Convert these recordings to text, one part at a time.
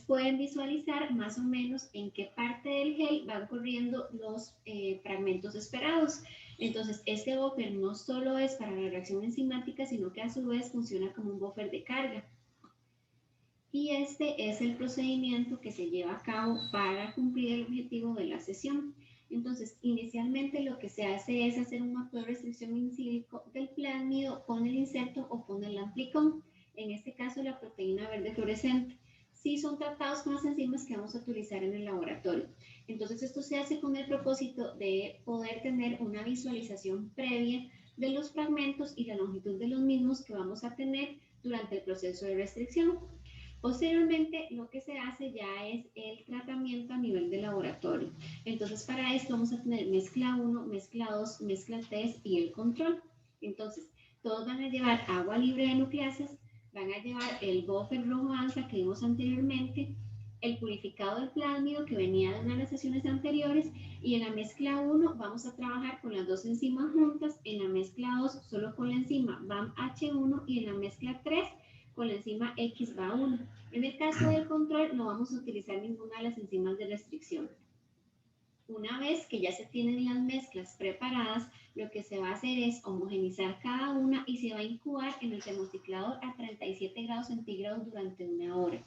pueden visualizar más o menos en qué parte del gel van corriendo los fragmentos esperados. Entonces, este buffer no solo es para la reacción enzimática, sino que a su vez funciona como un buffer de carga. Y este es el procedimiento que se lleva a cabo para cumplir el objetivo de la sesión. Entonces, inicialmente lo que se hace es hacer un mapeo de restricción in silico del plásmido con el inserto o con el amplicón, en este caso la proteína verde fluorescente. Sí son tratados con las enzimas que vamos a utilizar en el laboratorio. Entonces, esto se hace con el propósito de poder tener una visualización previa de los fragmentos y la longitud de los mismos que vamos a tener durante el proceso de restricción. Posteriormente, lo que se hace ya es el tratamiento a nivel de laboratorio. Entonces, para esto vamos a tener mezcla 1, mezcla 2, mezcla 3 y el control. Entonces, todos van a llevar agua libre de nucleases, van a llevar el buffer rojo ANSA que vimos anteriormente, el purificado del plásmido que venía de una de las sesiones anteriores, y en la mezcla 1 vamos a trabajar con las dos enzimas juntas, en la mezcla 2 solo con la enzima BAM-H1 y en la mezcla 3 con la enzima XBA1. En el caso del control no vamos a utilizar ninguna de las enzimas de restricción. Una vez que ya se tienen las mezclas preparadas, lo que se va a hacer es homogenizar cada una y se va a incubar en el termociclador a 37 grados centígrados durante una hora.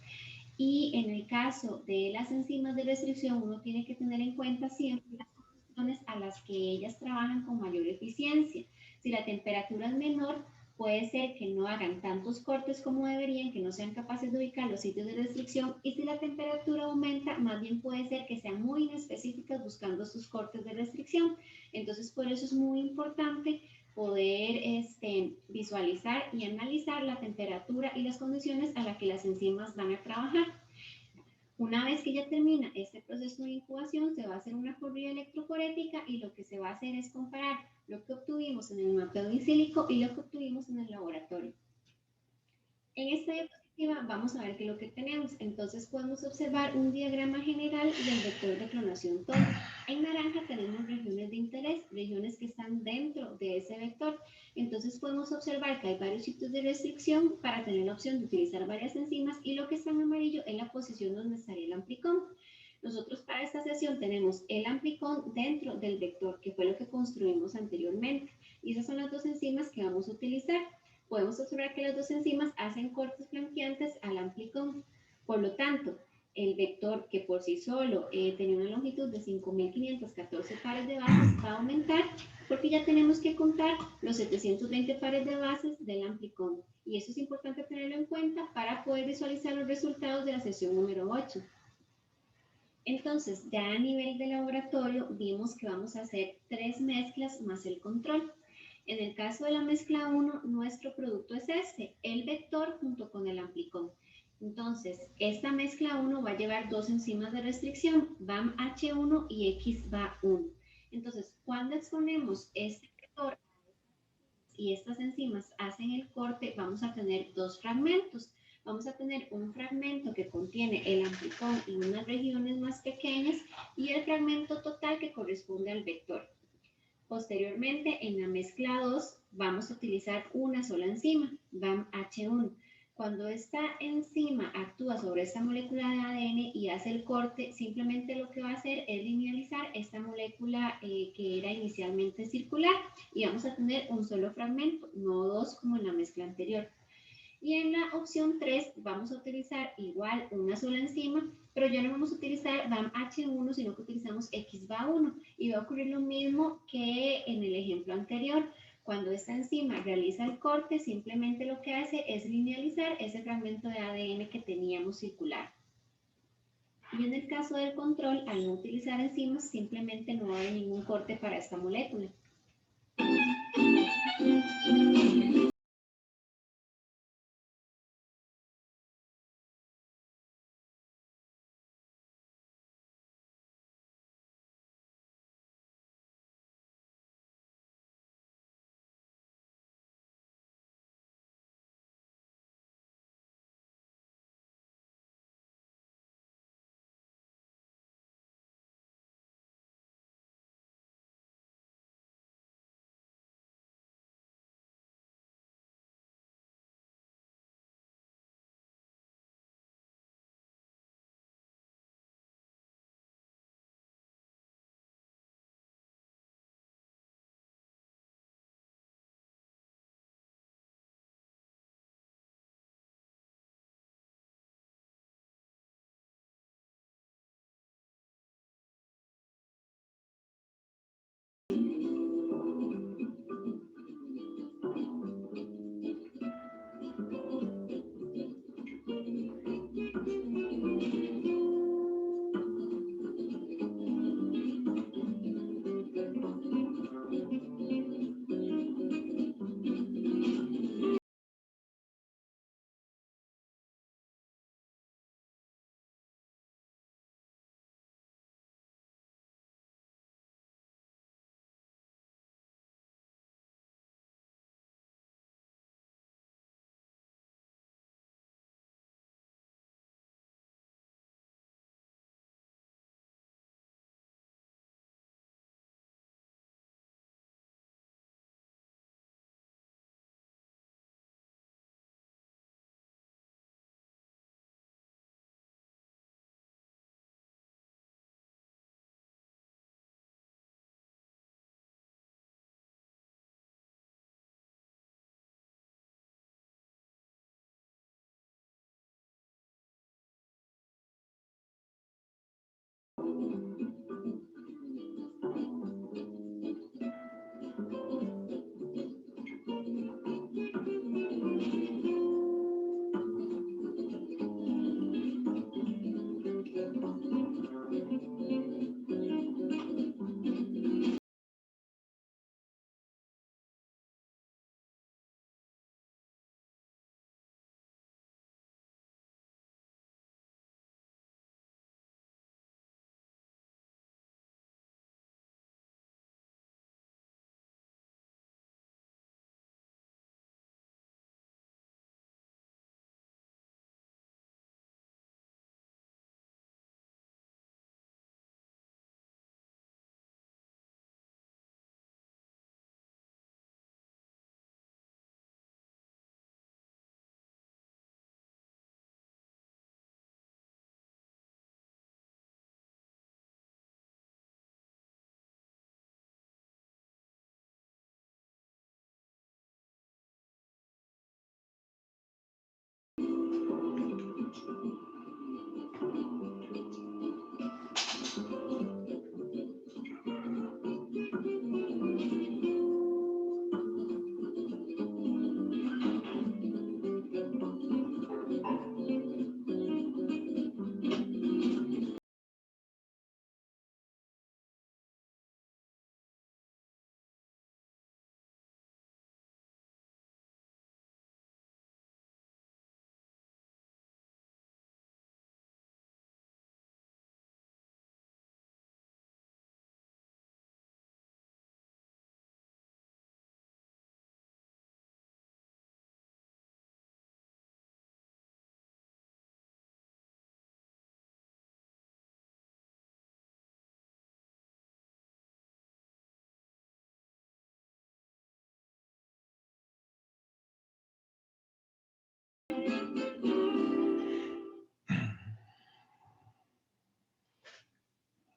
Y en el caso de las enzimas de restricción, uno tiene que tener en cuenta siempre las condiciones a las que ellas trabajan con mayor eficiencia. Si la temperatura es menor, puede ser que no hagan tantos cortes como deberían, que no sean capaces de ubicar los sitios de restricción, y si la temperatura aumenta, más bien puede ser que sean muy inespecíficas buscando sus cortes de restricción. Entonces, por eso es muy importante poder visualizar y analizar la temperatura y las condiciones a las que las enzimas van a trabajar. Una vez que ya termina este proceso de incubación, se va a hacer una corrida electroforética y lo que se va a hacer es comparar lo que obtuvimos en el mapeo in silico y lo que obtuvimos en el laboratorio. En esta diapositiva vamos a ver qué es lo que tenemos. Entonces podemos observar un diagrama general del vector de clonación TOL. En naranja tenemos regiones de interés, regiones que están dentro de ese vector. Entonces podemos observar que hay varios sitios de restricción para tener la opción de utilizar varias enzimas, y lo que está en amarillo es la posición donde estaría el amplicón. Nosotros para esta sesión tenemos el amplicón dentro del vector, que fue lo que construimos anteriormente. Y esas son las dos enzimas que vamos a utilizar. Podemos observar que las dos enzimas hacen cortes flanqueantes al amplicón. Por lo tanto, el vector que por sí solo tenía una longitud de 5.514 pares de bases va a aumentar porque ya tenemos que contar los 720 pares de bases del amplicón. Y eso es importante tenerlo en cuenta para poder visualizar los resultados de la sesión número 8. Entonces, ya a nivel de laboratorio vimos que vamos a hacer 3 mezclas más el control. En el caso de la mezcla 1, nuestro producto es este, el vector junto con el amplicón. Entonces, esta mezcla 1 va a llevar dos enzimas de restricción, BAM-H1 y XBA1. Entonces, cuando exponemos este vector y estas enzimas hacen el corte, vamos a tener dos fragmentos. Vamos a tener un fragmento que contiene el amplicón y unas regiones más pequeñas, y el fragmento total que corresponde al vector. Posteriormente, en la mezcla 2, vamos a utilizar una sola enzima, BAM-H1. Cuando esta enzima actúa sobre esta molécula de ADN y hace el corte, simplemente lo que va a hacer es linealizar esta molécula que era inicialmente circular, y vamos a tener un solo fragmento, no dos como en la mezcla anterior. Y en la opción 3 vamos a utilizar igual una sola enzima, pero ya no vamos a utilizar BAM-H1, sino que utilizamos XBA1. Y va a ocurrir lo mismo que en el ejemplo anterior. Cuando esta enzima realiza el corte, simplemente lo que hace es linealizar ese fragmento de ADN que teníamos circular. Y en el caso del control, al no utilizar enzimas, simplemente no va a haber ningún corte para esta molécula.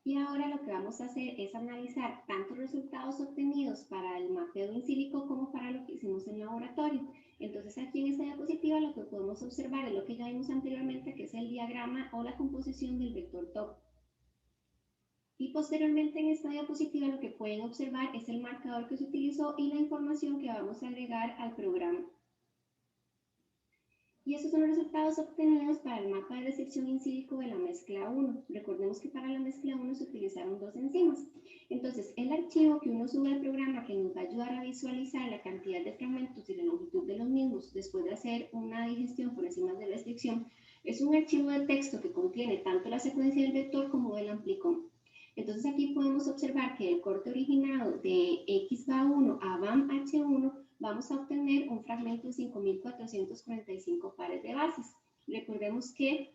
Y ahora lo que vamos a hacer es analizar tanto resultados obtenidos para el mapeo in silico como para lo que hicimos en laboratorio. Entonces aquí en esta diapositiva lo que podemos observar es lo que ya vimos anteriormente, que es el diagrama o la composición del vector top. Y posteriormente en esta diapositiva lo que pueden observar es el marcador que se utilizó y la información que vamos a agregar al programa. Y estos son los resultados obtenidos para el mapa de recepción in silico de la mezcla 1. Recordemos que para la mezcla 1 se utilizaron 2 enzimas. Entonces, el archivo que uno sube al programa que nos va a ayudar a visualizar la cantidad de fragmentos y la longitud de los mismos después de hacer una digestión por enzimas de restricción, es un archivo de texto que contiene tanto la secuencia del vector como del amplicón. Entonces aquí podemos observar que el corte originado de XBA1 a BAM-H1 vamos a obtener un fragmento de 5.445 pares de bases. Recordemos que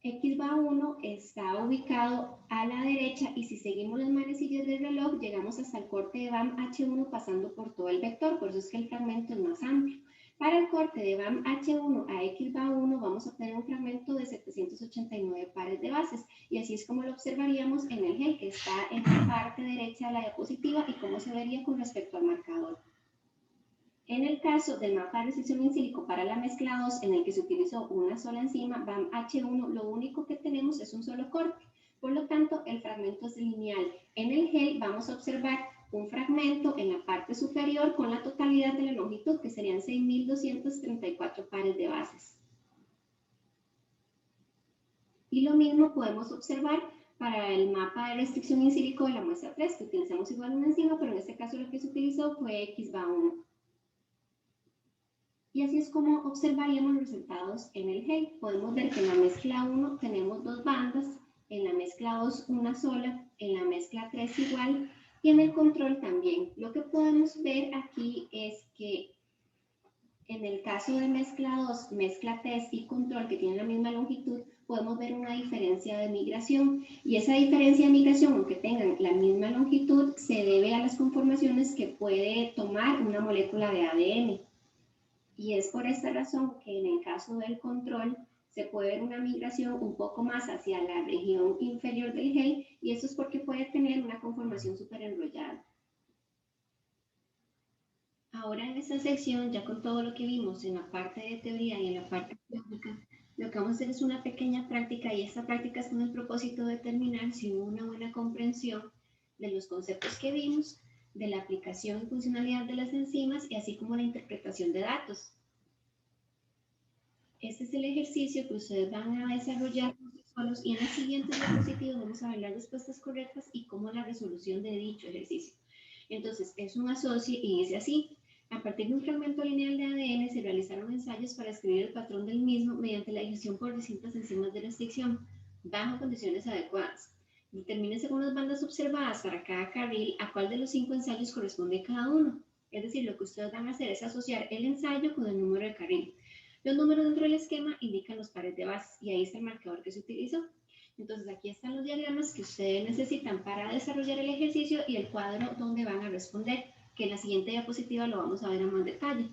XBA1 está ubicado a la derecha y si seguimos las manecillas del reloj llegamos hasta el corte de BAM-H1 pasando por todo el vector, por eso es que el fragmento es más amplio. Para el corte de BAM-H1 a XBA1 vamos a obtener un fragmento de 789 pares de bases y así es como lo observaríamos en el GEL que está en la parte derecha de la diapositiva y cómo se vería con respecto al marcador. En el caso del mapa de restricción in silico para la mezcla 2, en el que se utilizó una sola enzima, BAM-H1, lo único que tenemos es un solo corte. Por lo tanto, el fragmento es lineal. En el GEL vamos a observar un fragmento en la parte superior con la totalidad de la longitud, que serían 6.234 pares de bases. Y lo mismo podemos observar para el mapa de restricción in silico de la muestra 3, que utilizamos igual una enzima, pero en este caso lo que se utilizó fue XBA1. Y así es como observaríamos los resultados en el GEL. Podemos ver que en la mezcla 1 tenemos 2 bandas, en la mezcla 2 una sola, en la mezcla 3 igual, y en el control también. Lo que podemos ver aquí es que en el caso de mezcla 2, mezcla test y control, que tienen la misma longitud, podemos ver una diferencia de migración. Y esa diferencia de migración, aunque tengan la misma longitud, se debe a las conformaciones que puede tomar una molécula de ADN. Y es por esta razón que en el caso del control se puede ver una migración un poco más hacia la región inferior del gel, y eso es porque puede tener una conformación súper enrollada. Ahora en esta sección, ya con todo lo que vimos en la parte de teoría y en la parte práctica, lo que vamos a hacer es una pequeña práctica, y esta práctica es con el propósito de determinar si hubo una buena comprensión de los conceptos que vimos, de la aplicación y funcionalidad de las enzimas, y así como la interpretación de datos. Este es el ejercicio que ustedes van a desarrollar por sí solos, y en el siguiente diapositiva vamos a ver las respuestas correctas y cómo la resolución de dicho ejercicio. Entonces, es un asocie y dice así: a partir de un fragmento lineal de ADN se realizaron ensayos para escribir el patrón del mismo mediante la digestión por distintas enzimas de restricción, bajo condiciones adecuadas. Determine según las bandas observadas para cada carril a cuál de los 5 ensayos corresponde cada uno. Es decir, lo que ustedes van a hacer es asociar el ensayo con el número de carril. Los números dentro del esquema indican los pares de bases, y ahí está el marcador que se utilizó. Entonces aquí están los diagramas que ustedes necesitan para desarrollar el ejercicio y el cuadro donde van a responder, que en la siguiente diapositiva lo vamos a ver en más detalle.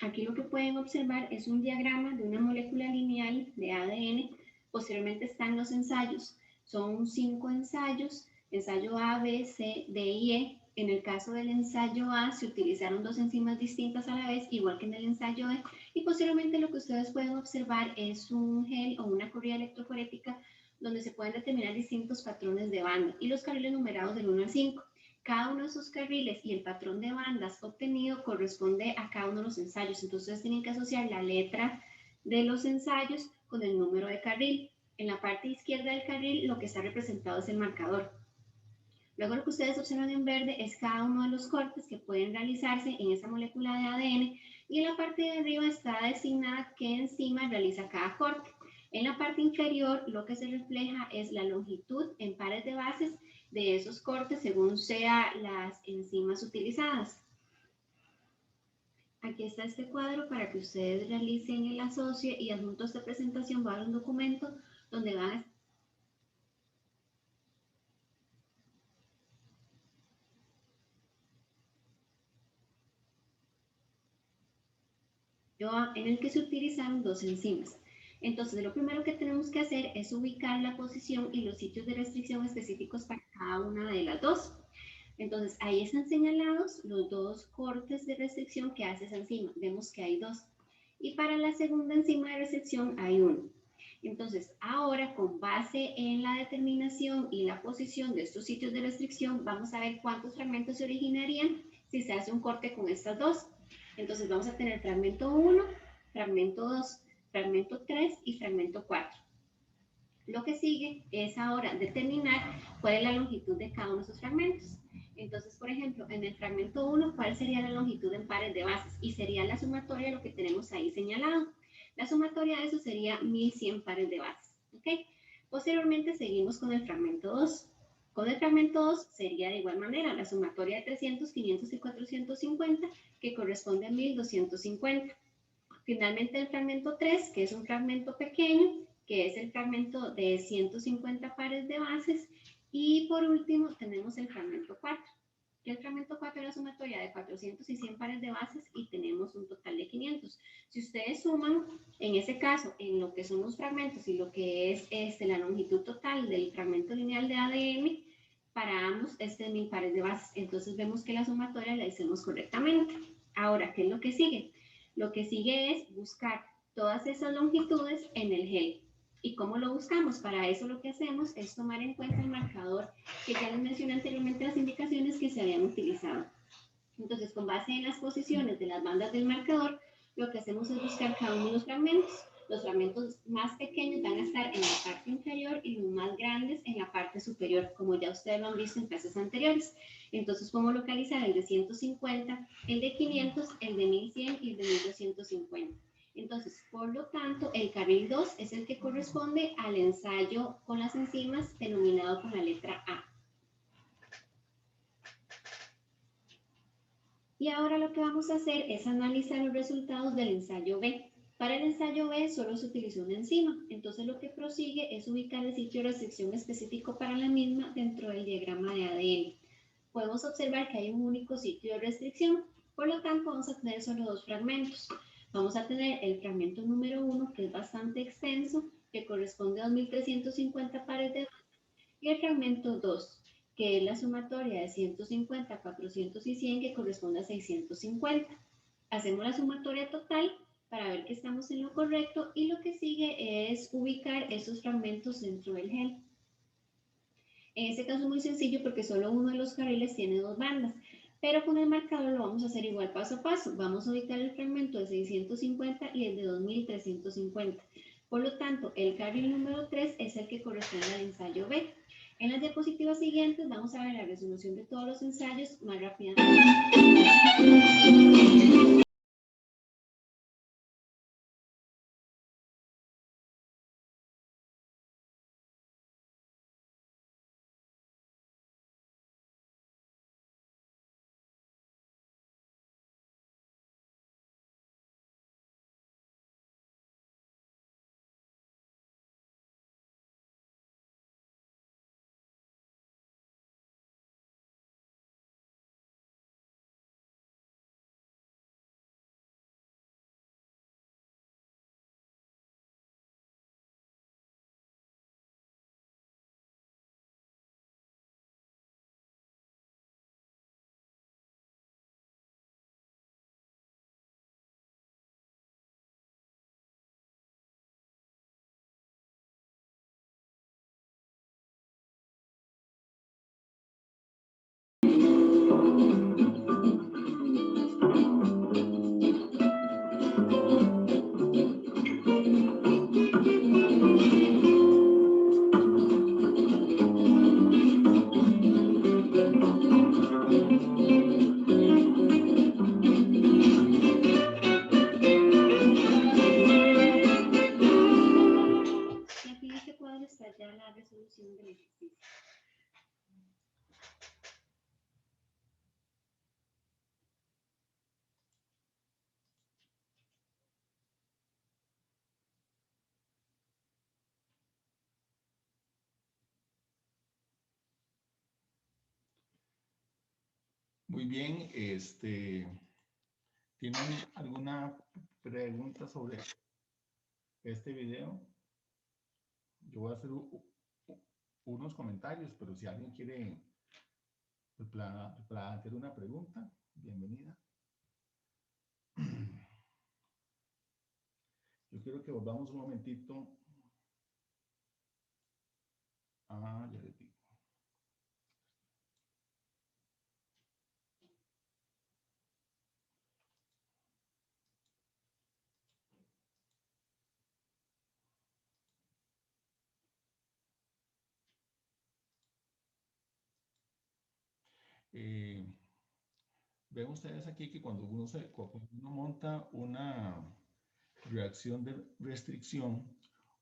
Aquí lo que pueden observar es un diagrama de una molécula lineal de ADN. Posteriormente están los ensayos. Son 5 ensayos: ensayo A, B, C, D y E. En el caso del ensayo A se utilizaron 2 enzimas distintas a la vez, igual que en el ensayo E. Y posteriormente lo que ustedes pueden observar es un gel o una corrida electroforética donde se pueden determinar distintos patrones de banda y los carriles numerados del 1 al 5. Cada uno de esos carriles y el patrón de bandas obtenido corresponde a cada uno de los ensayos. Entonces tienen que asociar la letra de los ensayos con el número de carril. En la parte izquierda del carril lo que está representado es el marcador. Luego lo que ustedes observan en verde es cada uno de los cortes que pueden realizarse en esa molécula de ADN, y en la parte de arriba está designada qué enzima realiza cada corte. En la parte inferior lo que se refleja es la longitud en pares de bases de esos cortes según sean las enzimas utilizadas. Aquí está este cuadro para que ustedes realicen el asocie, y adjunto a esta presentación va a haber un documento donde van a en el que se utilizaron 2 enzimas. Entonces, lo primero que tenemos que hacer es ubicar la posición y los sitios de restricción específicos para cada una de las 2. Entonces, ahí están señalados los 2 cortes de restricción que hace esa enzima. Vemos que hay 2. Y para la segunda enzima de restricción hay 1. Entonces, ahora con base en la determinación y la posición de estos sitios de restricción, vamos a ver cuántos fragmentos se originarían si se hace un corte con estas 2. Entonces vamos a tener fragmento 1, fragmento 2, fragmento 3 y fragmento 4. Lo que sigue es ahora determinar cuál es la longitud de cada uno de esos fragmentos. Entonces, por ejemplo, en el fragmento 1, ¿cuál sería la longitud en pares de bases? Y sería la sumatoria de lo que tenemos ahí señalado. La sumatoria de eso sería 1100 pares de bases. ¿Okay? Posteriormente seguimos con el fragmento 2. Con el fragmento 2 sería de igual manera la sumatoria de 300, 500 y 450, que corresponde a 1250. Finalmente el fragmento 3, que es un fragmento pequeño, que es el fragmento de 150 pares de bases. Y por último tenemos el fragmento 4. El fragmento 4 es la sumatoria de 400 y 100 pares de bases, y tenemos un total de 500. Si ustedes suman, en ese caso, en lo que son los fragmentos y lo que es la longitud total del fragmento lineal de ADN, para ambos es de 1000 pares de bases. Entonces vemos que la sumatoria la hicimos correctamente. Ahora, ¿qué es lo que sigue? Lo que sigue es buscar todas esas longitudes en el gel. ¿Y cómo lo buscamos? Para eso lo que hacemos es tomar en cuenta el marcador que ya les mencioné anteriormente, las indicaciones que se habían utilizado. Entonces, con base en las posiciones de las bandas del marcador, lo que hacemos es buscar cada uno de los fragmentos. Los fragmentos más pequeños van a estar en la parte inferior y los más grandes en la parte superior, como ya ustedes lo han visto en clases anteriores. Entonces, ¿cómo localizar el de 150, el de 500, el de 1100 y el de 1250? Entonces, por lo tanto, el carril 2 es el que corresponde al ensayo con las enzimas denominado con la letra A. Y ahora lo que vamos a hacer es analizar los resultados del ensayo B. Para el ensayo B solo se utilizó una enzima, entonces lo que prosigue es ubicar el sitio de restricción específico para la misma dentro del diagrama de ADN. Podemos observar que hay un único sitio de restricción, por lo tanto vamos a tener solo dos fragmentos. Vamos a tener el fragmento número 1, que es bastante extenso, que corresponde a 2350 pares de banda, y el fragmento 2, que es la sumatoria de 150, 400 y 100, que corresponde a 650. Hacemos la sumatoria total para ver que estamos en lo correcto y lo que sigue es ubicar esos fragmentos dentro del gel. En este caso es muy sencillo porque solo uno de los carriles tiene dos bandas, pero con el marcador lo vamos a hacer igual paso a paso. Vamos a ubicar el fragmento de 650 y el de 2350. Por lo tanto, el carril número 3 es el que corresponde al ensayo B. En las diapositivas siguientes vamos a ver la resolución de todos los ensayos más rápidamente. Ya la resolución del ejercicio. Muy bien, ¿tienen alguna pregunta sobre este video? Yo voy a hacer unos comentarios, pero si alguien quiere plantear una pregunta, bienvenida. Yo quiero que volvamos un momentito. Ya les digo. Ven ustedes aquí que cuando uno monta una reacción de restricción,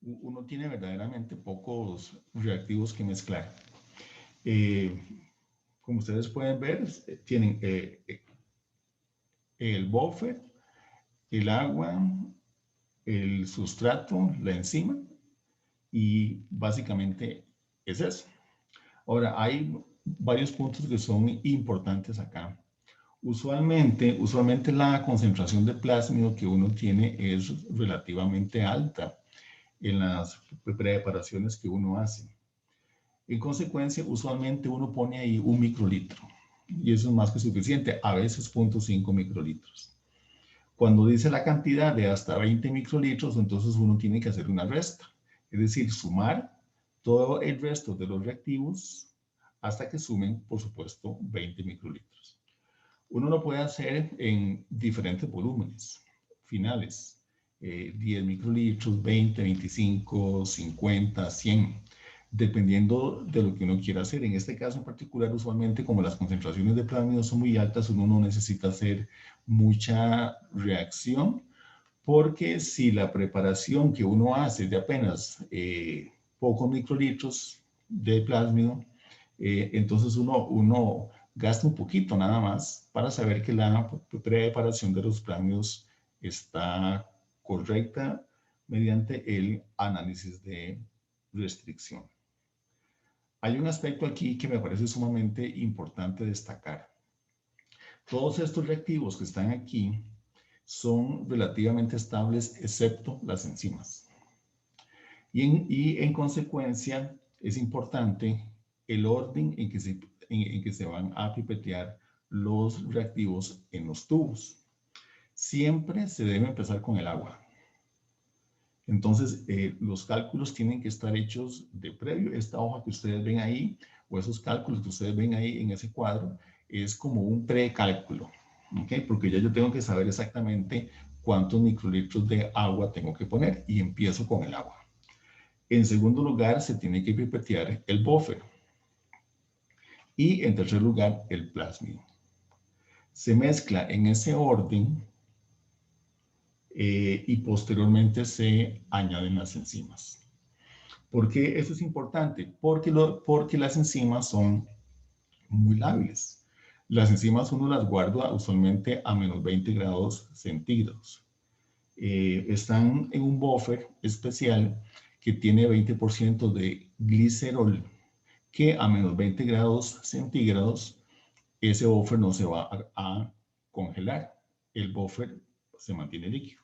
uno tiene verdaderamente pocos reactivos que mezclar. Como ustedes pueden ver, tienen el buffer, el agua, el sustrato, la enzima, y básicamente es eso. Ahora, hay varios puntos que son importantes acá. Usualmente la concentración de plásmido que uno tiene es relativamente alta en las preparaciones que uno hace. En consecuencia, usualmente uno pone ahí 1 microlitro y eso es más que suficiente, a veces 0.5 microlitros. Cuando dice la cantidad de hasta 20 microlitros, entonces uno tiene que hacer una resta Es decir, sumar todo el resto de los reactivos hasta que sumen, por supuesto, 20 microlitros. Uno lo puede hacer en diferentes volúmenes finales, 10 microlitros, 20, 25, 50, 100, dependiendo de lo que uno quiera hacer. En este caso en particular, usualmente como las concentraciones de plásmido son muy altas, uno no necesita hacer mucha reacción, porque si la preparación que uno hace de apenas pocos microlitros de plásmido, entonces uno gasta un poquito nada más para saber que la preparación de los plásmidos está correcta mediante el análisis de restricción. Hay un aspecto aquí que me parece sumamente importante destacar. Todos estos reactivos que están aquí son relativamente estables, excepto las enzimas. Y en consecuencia, es importante el orden en que se van a pipetear los reactivos en los tubos. Siempre se debe empezar con el agua. Entonces, los cálculos tienen que estar hechos de previo. Esta hoja que ustedes ven ahí, o esos cálculos que ustedes ven ahí en ese cuadro, es como un precálculo, ¿ok? Porque ya yo tengo que saber exactamente cuántos microlitros de agua tengo que poner y empiezo con el agua. En segundo lugar, se tiene que pipetear el buffer. Y en tercer lugar, el plásmido. Se mezcla en ese orden y posteriormente se añaden las enzimas. ¿Por qué eso es importante? Porque las enzimas son muy lábiles. Las enzimas uno las guarda usualmente a menos 20 grados centígrados. Están en un buffer especial que tiene 20% de glicerol, que a menos 20 grados centígrados ese buffer no se va a congelar. El buffer se mantiene líquido.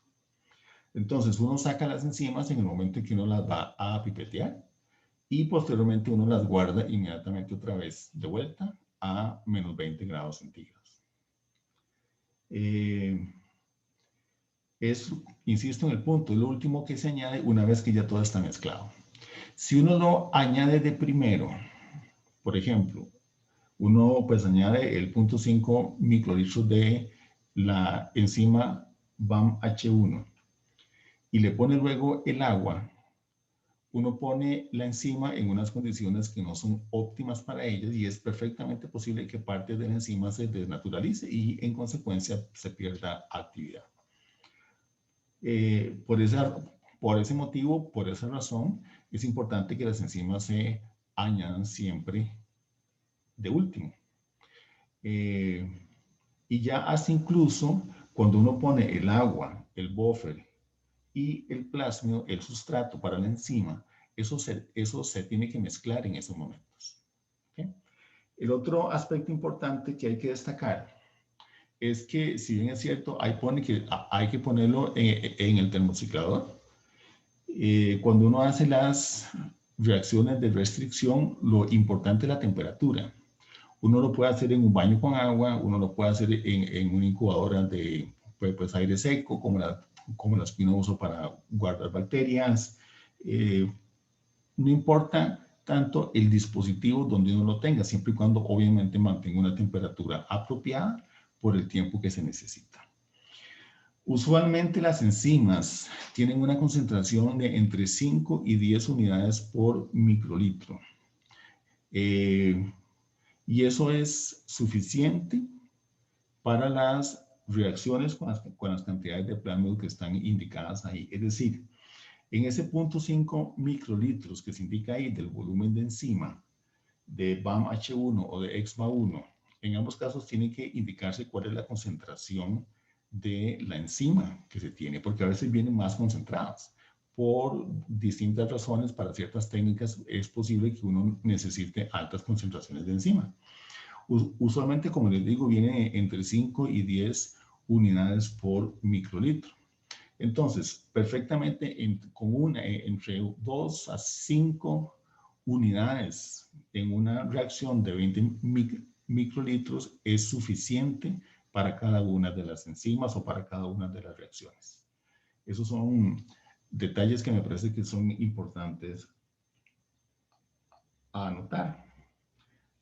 Entonces uno saca las enzimas en el momento en que uno las va a pipetear y posteriormente uno las guarda inmediatamente otra vez de vuelta a menos 20 grados centígrados. Insisto en el punto, es lo último que se añade una vez que ya todo está mezclado. Si uno lo añade de primero, por ejemplo, uno pues añade el 0.5 microlitros de la enzima BAM-H1 y le pone luego el agua, uno pone la enzima en unas condiciones que no son óptimas para ellas y es perfectamente posible que parte de la enzima se desnaturalice y en consecuencia se pierda actividad. Por ese motivo, por esa razón, es importante que las enzimas se añadan siempre de último. Y ya hasta incluso cuando uno pone el agua, el buffer y el plásmido, el sustrato para la enzima, eso se tiene que mezclar en esos momentos. ¿Okay? El otro aspecto importante que hay que destacar es que, si bien es cierto, ahí pone que hay que ponerlo en el termociclador. Cuando uno hace las reacciones de restricción, lo importante es la temperatura. Uno lo puede hacer en un baño con agua, uno lo puede hacer en una incubadora de pues, aire seco, como las que uno usa para guardar bacterias. No importa tanto el dispositivo donde uno lo tenga, siempre y cuando obviamente mantenga una temperatura apropiada por el tiempo que se necesita. Usualmente las enzimas tienen una concentración de entre 5 y 10 unidades por microlitro. Y eso es suficiente para las reacciones con las cantidades de plásmido que están indicadas ahí. Es decir, en ese 0.5 microlitros que se indica ahí del volumen de enzima de BAM-H1 o de EXMA1, en ambos casos tiene que indicarse cuál es la concentración de la enzima que se tiene, porque a veces vienen más concentradas. Por distintas razones, para ciertas técnicas, es posible que uno necesite altas concentraciones de enzima. Usualmente, como les digo, viene entre 5 y 10 unidades por microlitro. Entonces, perfectamente entre 2 a 5 unidades en una reacción de 20 microlitros es suficiente para cada una de las enzimas o para cada una de las reacciones. Esos son detalles que me parece que son importantes a anotar.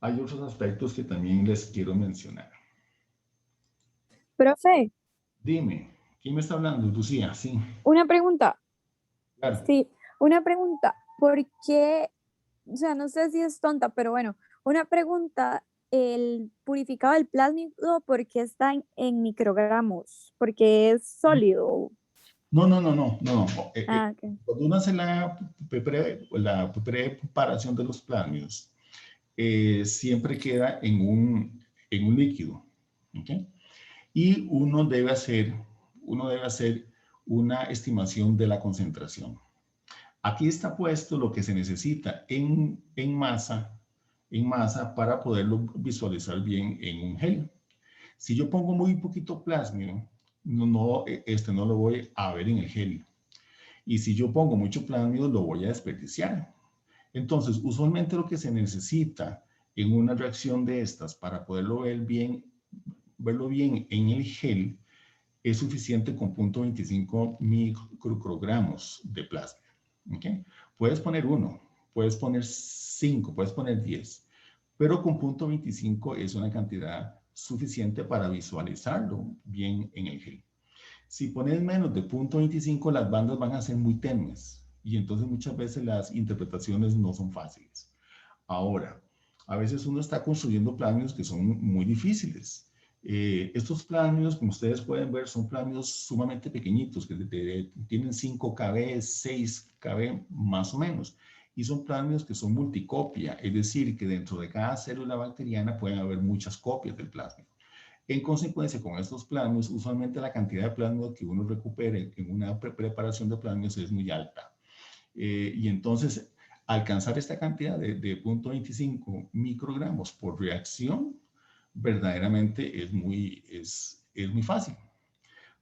Hay otros aspectos que también les quiero mencionar. Profe, Dime, ¿quién me está hablando? Lucía, sí. una pregunta. Claro. Sí, una pregunta. ¿Por qué? O sea, no sé si es tonta, pero bueno, una pregunta. El purificado del plásmido, ¿por qué está en microgramos? Porque es sólido. No, no, no, no, no. Ok. Cuando uno hace la preparación de los plásmidos, siempre queda en un líquido. ¿Okay? Y uno debe hacer una estimación de la concentración. Aquí está puesto lo que se necesita en masa para poderlo visualizar bien en un gel. Si yo pongo muy poquito plásmido, no lo voy a ver en el gel. Y si yo pongo mucho plásmido, lo voy a desperdiciar. Entonces, usualmente lo que se necesita en una reacción de estas para poderlo verlo bien en el gel es suficiente con 0.25 microgramos de plasma. ¿Okay? Puedes poner 1, puedes poner 5, puedes poner 10, pero con 0.25 es una cantidad suficiente para visualizarlo bien en el gel. Si pones menos de 0.25, las bandas van a ser muy tenues y entonces muchas veces las interpretaciones no son fáciles. Ahora, a veces uno está construyendo plásmidos que son muy difíciles. Estos plásmidos, como ustedes pueden ver, son plásmidos sumamente pequeñitos, que tienen 5 kb, 6 kb más o menos. Y son plásmidos que son multicopia, es decir, que dentro de cada célula bacteriana pueden haber muchas copias del plásmido. En consecuencia, con estos plásmidos, usualmente la cantidad de plásmidos que uno recupere en una preparación de plásmidos es muy alta. Y entonces, alcanzar esta cantidad de 0.25 microgramos por reacción, verdaderamente es muy fácil.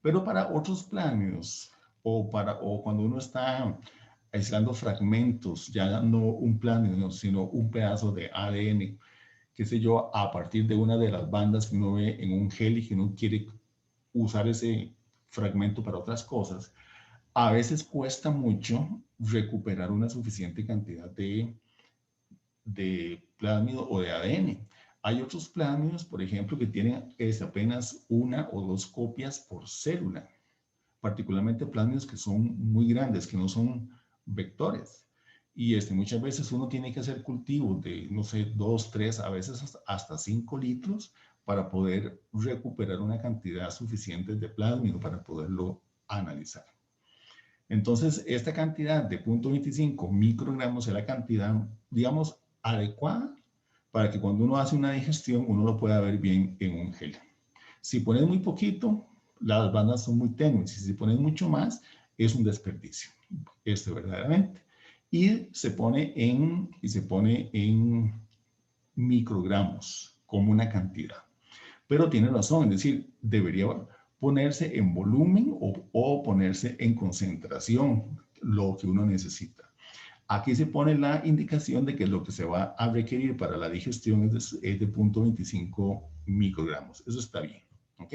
Pero para otros plásmidos, o cuando uno está aislando fragmentos, ya no un plásmido, sino un pedazo de ADN, qué sé yo, a partir de una de las bandas que uno ve en un gel y que uno quiere usar ese fragmento para otras cosas, a veces cuesta mucho recuperar una suficiente cantidad de plásmido o de ADN. Hay otros plásmidos, por ejemplo, que tienen apenas 1 o 2 copias por célula, particularmente plásmidos que son muy grandes, que no son vectores. Y muchas veces uno tiene que hacer cultivos de, no sé, 2, 3, a veces hasta 5 litros para poder recuperar una cantidad suficiente de plásmido para poderlo analizar. Entonces, esta cantidad de 0.25 microgramos es la cantidad, digamos, adecuada para que cuando uno hace una digestión, uno lo pueda ver bien en un gel. Si pones muy poquito, las bandas son muy tenues. Y si pones mucho más, es un desperdicio. Verdaderamente. Y se pone en microgramos como una cantidad. Pero tiene razón, es decir, debería ponerse en volumen o ponerse en concentración, lo que uno necesita. Aquí se pone la indicación de que lo que se va a requerir para la digestión es de 0.25 microgramos. Eso está bien. ¿Ok?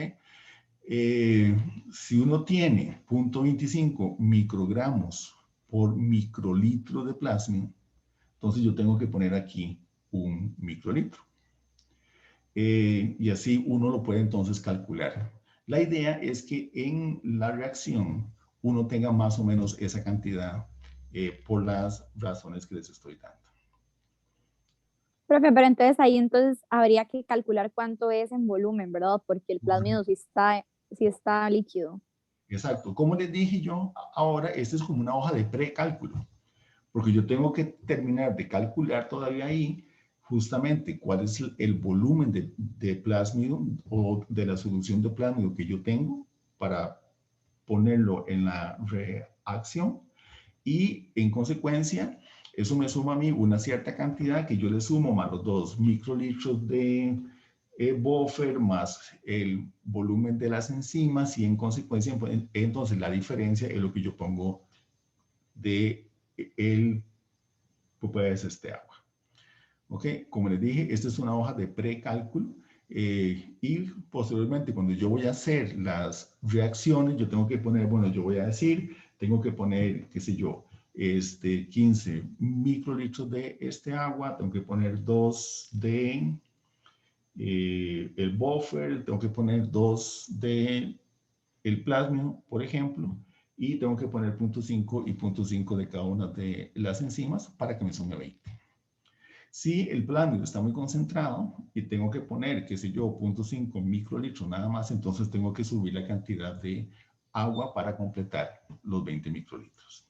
Si uno tiene 0.25 microgramos por microlitro de plasma, entonces yo tengo que poner aquí un microlitro. Y así uno lo puede entonces calcular. La idea es que en la reacción uno tenga más o menos esa cantidad por las razones que les estoy dando. Profe, pero entonces ahí habría que calcular cuánto es en volumen, ¿verdad? Porque el plásmido sí está líquido. Exacto. Como les dije yo, ahora esta es como una hoja de precálculo, porque yo tengo que terminar de calcular todavía ahí justamente cuál es el volumen de plásmido o de la solución de plásmido que yo tengo para ponerlo en la reacción y en consecuencia eso me suma a mí una cierta cantidad que yo le sumo más los 2 microlitros de buffer más el volumen de las enzimas y en consecuencia entonces la diferencia es lo que yo pongo de pues agua. ¿Ok? Como les dije, esta es una hoja de precálculo y posteriormente cuando yo voy a hacer las reacciones, yo tengo que poner, bueno, yo voy a decir tengo que poner, qué sé yo, 15 microlitros de este agua, tengo que poner 2 de el buffer, tengo que poner 2 de el plasmio, por ejemplo, y tengo que poner 0.5 y 0.5 de cada una de las enzimas para que me sume 20. Si el plasmio está muy concentrado y tengo que poner, qué sé yo, 0.5 microlitros nada más, entonces tengo que subir la cantidad de agua para completar los 20 microlitros.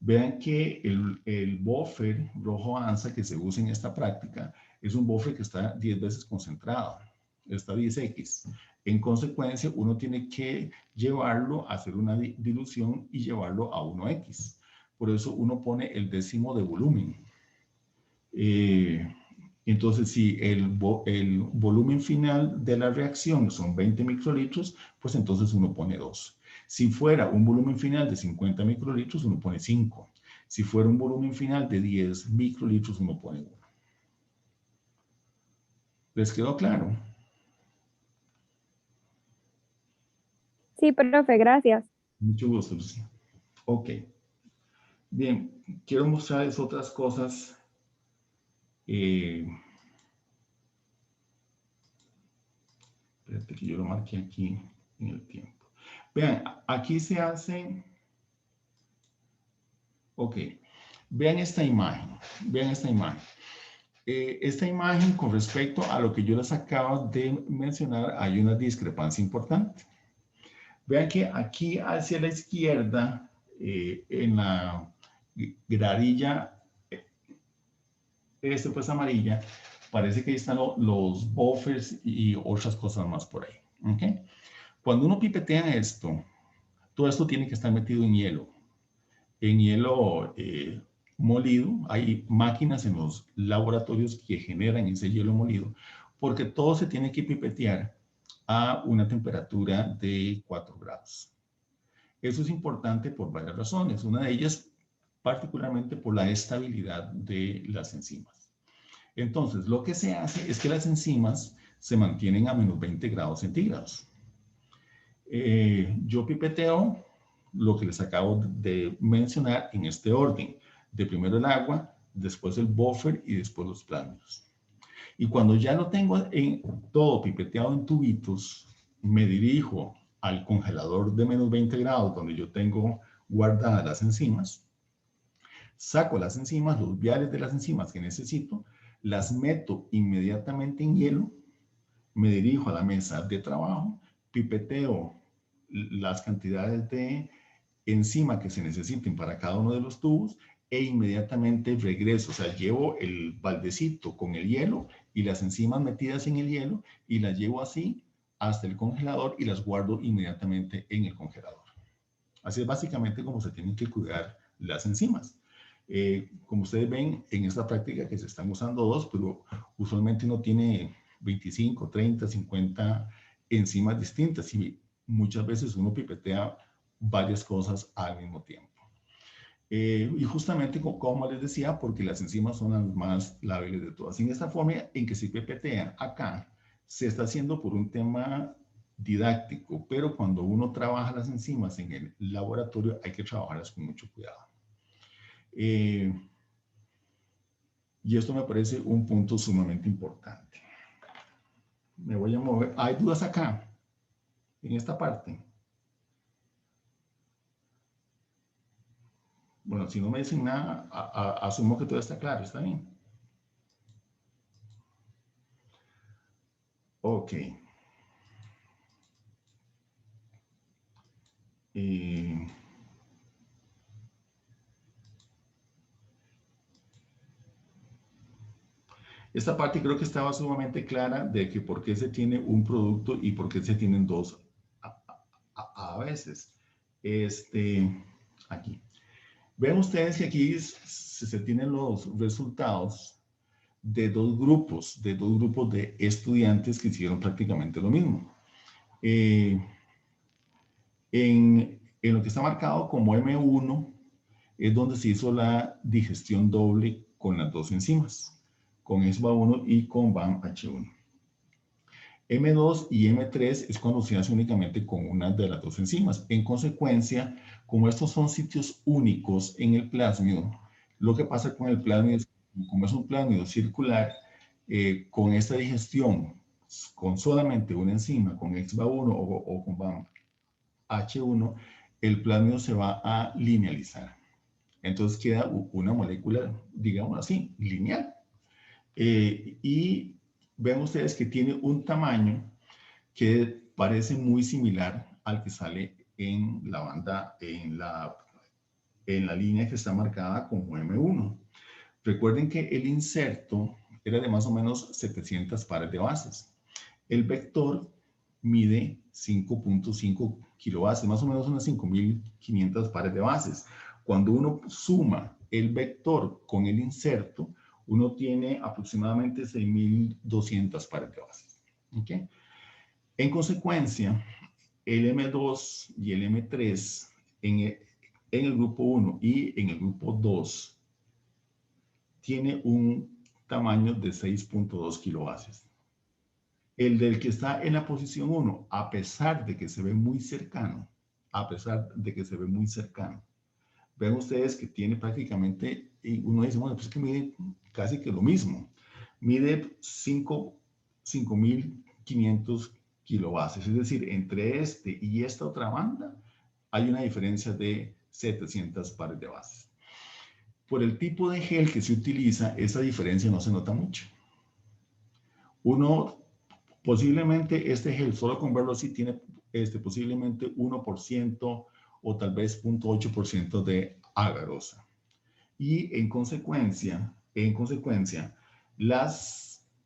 Vean que el buffer rojo ANSA que se usa en esta práctica es un buffer que está 10 veces concentrado, está 10x. En consecuencia, uno tiene que llevarlo a hacer una dilución y llevarlo a 1x. Por eso uno pone el décimo de volumen. Entonces, si el volumen final de la reacción son 20 microlitros, pues entonces uno pone 2. Si fuera un volumen final de 50 microlitros, uno pone 5. Si fuera un volumen final de 10 microlitros, uno pone 1. ¿Les quedó claro? Sí, profe, gracias. Mucho gusto, Lucía. Ok. Bien, quiero mostrarles otras cosas. Espérate que yo lo marqué aquí en el tiempo. Vean, aquí se hace... Ok. Vean esta imagen. Vean esta imagen. Esta imagen, con respecto a lo que yo les acabo de mencionar, hay una discrepancia importante. Vean que aquí hacia la izquierda, en la gradilla, pues amarilla, parece que ahí están los buffers y otras cosas más por ahí. ¿Okay? Cuando uno pipetea esto, todo esto tiene que estar metido en hielo. En hielo molido. Hay máquinas en los laboratorios que generan ese hielo molido, porque todo se tiene que pipetear a una temperatura de 4 grados. Eso es importante por varias razones. Una de ellas, particularmente por la estabilidad de las enzimas. Entonces, lo que se hace es que las enzimas se mantienen a menos 20 grados centígrados. Yo pipeteo lo que les acabo de mencionar en este orden. De primero el agua, después el buffer y después los plasmios. Y cuando ya lo tengo todo pipeteado en tubitos, me dirijo al congelador de menos 20 grados donde yo tengo guardadas las enzimas, saco las enzimas, los viales de las enzimas que necesito, las meto inmediatamente en hielo, me dirijo a la mesa de trabajo, pipeteo las cantidades de enzima que se necesiten para cada uno de los tubos e inmediatamente regreso, o sea, llevo el baldecito con el hielo y las enzimas metidas en el hielo y las llevo así hasta el congelador y las guardo inmediatamente en el congelador. Así es básicamente como se tienen que cuidar las enzimas. Como ustedes ven en esta práctica que se están usando dos, pero usualmente no tiene 25, 30, 50 enzimas distintas y muchas veces uno pipetea varias cosas al mismo tiempo. Y justamente como les decía, porque las enzimas son las más lábiles de todas. En esta forma en que se pipetea acá, se está haciendo por un tema didáctico, pero cuando uno trabaja las enzimas en el laboratorio hay que trabajarlas con mucho cuidado. Y esto me parece un punto sumamente importante. Me voy a mover. ¿Hay dudas acá? En esta parte. Bueno, si no me dicen nada, asumo que todo está claro, ¿está bien? Ok. Esta parte creo que estaba sumamente clara de que por qué se tiene un producto y por qué se tienen dos a veces. Aquí. Ven ustedes que aquí se tienen los resultados de dos grupos de estudiantes que hicieron prácticamente lo mismo. En lo que está marcado como M1 es donde se hizo la digestión doble con las dos enzimas, con SBA1 y con BAM-H1. M2 y M3 es cuando se hace únicamente con una de las dos enzimas. En consecuencia, como estos son sitios únicos en el plásmido, lo que pasa con el plásmido es que como es un plásmido circular, con esta digestión, con solamente una enzima, con XBA1 o con BAM-H1, el plásmido se va a linealizar. Entonces queda una molécula, digamos así, lineal. Y ven ustedes que tiene un tamaño que parece muy similar al que sale en la banda, en la línea que está marcada como M1. Recuerden que el inserto era de más o menos 700 pares de bases. El vector mide 5.5 kilobases, más o menos unas 5.500 pares de bases. Cuando uno suma el vector con el inserto, uno tiene aproximadamente 6.200 pares de bases. ¿Okay? En consecuencia, el M2 y el M3 en el grupo 1 y en el grupo 2 tiene un tamaño de 6.2 kilobases. El del que está en la posición 1, a pesar de que se ve muy cercano, ven ustedes que tiene prácticamente, y uno dice, bueno, pues es que mide casi que lo mismo. Mide 5.500 kilobases, es decir, entre este y esta otra banda hay una diferencia de 700 pares de bases. Por el tipo de gel que se utiliza, esa diferencia no se nota mucho. Posiblemente este gel, solo con verlo así, tiene posiblemente 1% o tal vez 0.8% de agarosa. Y en consecuencia,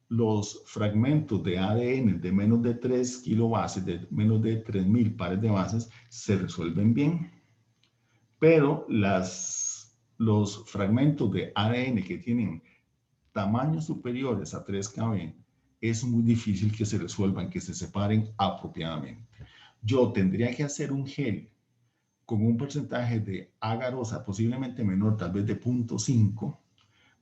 los fragmentos de ADN de menos de 3 kilobases, de menos de 3.000 pares de bases, se resuelven bien. Pero los fragmentos de ADN que tienen tamaños superiores a 3 kb, es muy difícil que se resuelvan, que se separen apropiadamente. Yo tendría que hacer un gel con un porcentaje de agarosa posiblemente menor, tal vez de 0.5,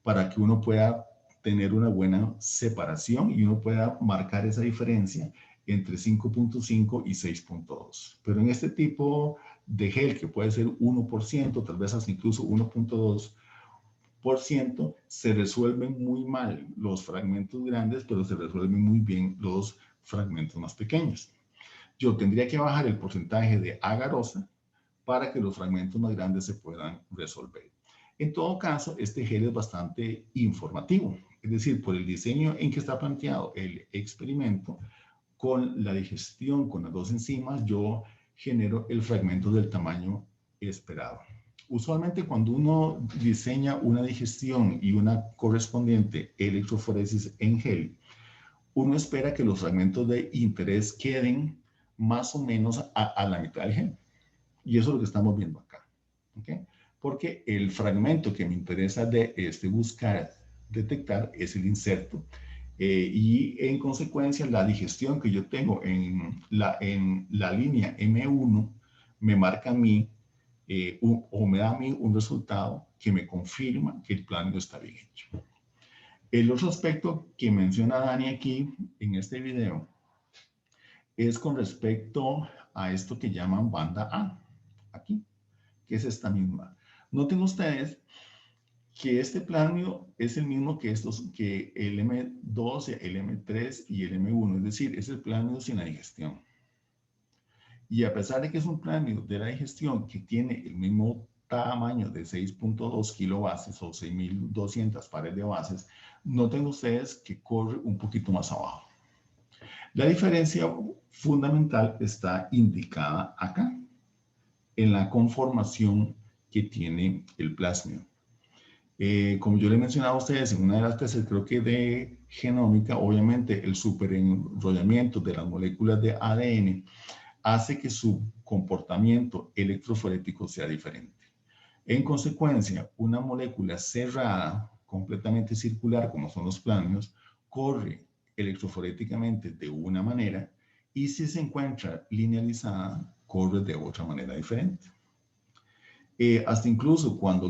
para que uno pueda tener una buena separación y uno pueda marcar esa diferencia entre 5.5 y 6.2. Pero en este tipo de gel, que puede ser 1%, tal vez hasta incluso 1.2%, se resuelven muy mal los fragmentos grandes, pero se resuelven muy bien los fragmentos más pequeños. Yo tendría que bajar el porcentaje de agarosa para que los fragmentos más grandes se puedan resolver. En todo caso, este gel es bastante informativo, es decir, por el diseño en que está planteado el experimento, con la digestión con las dos enzimas, yo genero el fragmento del tamaño esperado. Usualmente cuando uno diseña una digestión y una correspondiente electroforesis en gel, uno espera que los fragmentos de interés queden más o menos a la mitad del gel. Y eso es lo que estamos viendo acá. ¿Okay? Porque el fragmento que me interesa buscar detectar es el inserto. Y en consecuencia, la digestión que yo tengo en la línea M1 me marca a mí o me da a mí un resultado que me confirma que el plano está bien hecho. El otro aspecto que menciona Dani aquí en este video es con respecto a esto que llaman banda A, aquí, que es esta misma. Noten ustedes que este plásmido es el mismo que el M2, el M3 y el M1, es decir, es el plásmido sin la digestión. Y a pesar de que es un plásmido de la digestión que tiene el mismo tamaño de 6.2 kilobases o 6.200 pares de bases, noten ustedes que corre un poquito más abajo. La diferencia fundamental está indicada acá, en la conformación que tiene el plásmido. Como yo le mencionaba a ustedes en una de las clases, creo que de genómica, obviamente el superenrollamiento de las moléculas de ADN hace que su comportamiento electroforético sea diferente. En consecuencia, una molécula cerrada, completamente circular, como son los plásmidos, corre electroforéticamente de una manera, y si se encuentra linealizada, corre de otra manera diferente. Hasta incluso cuando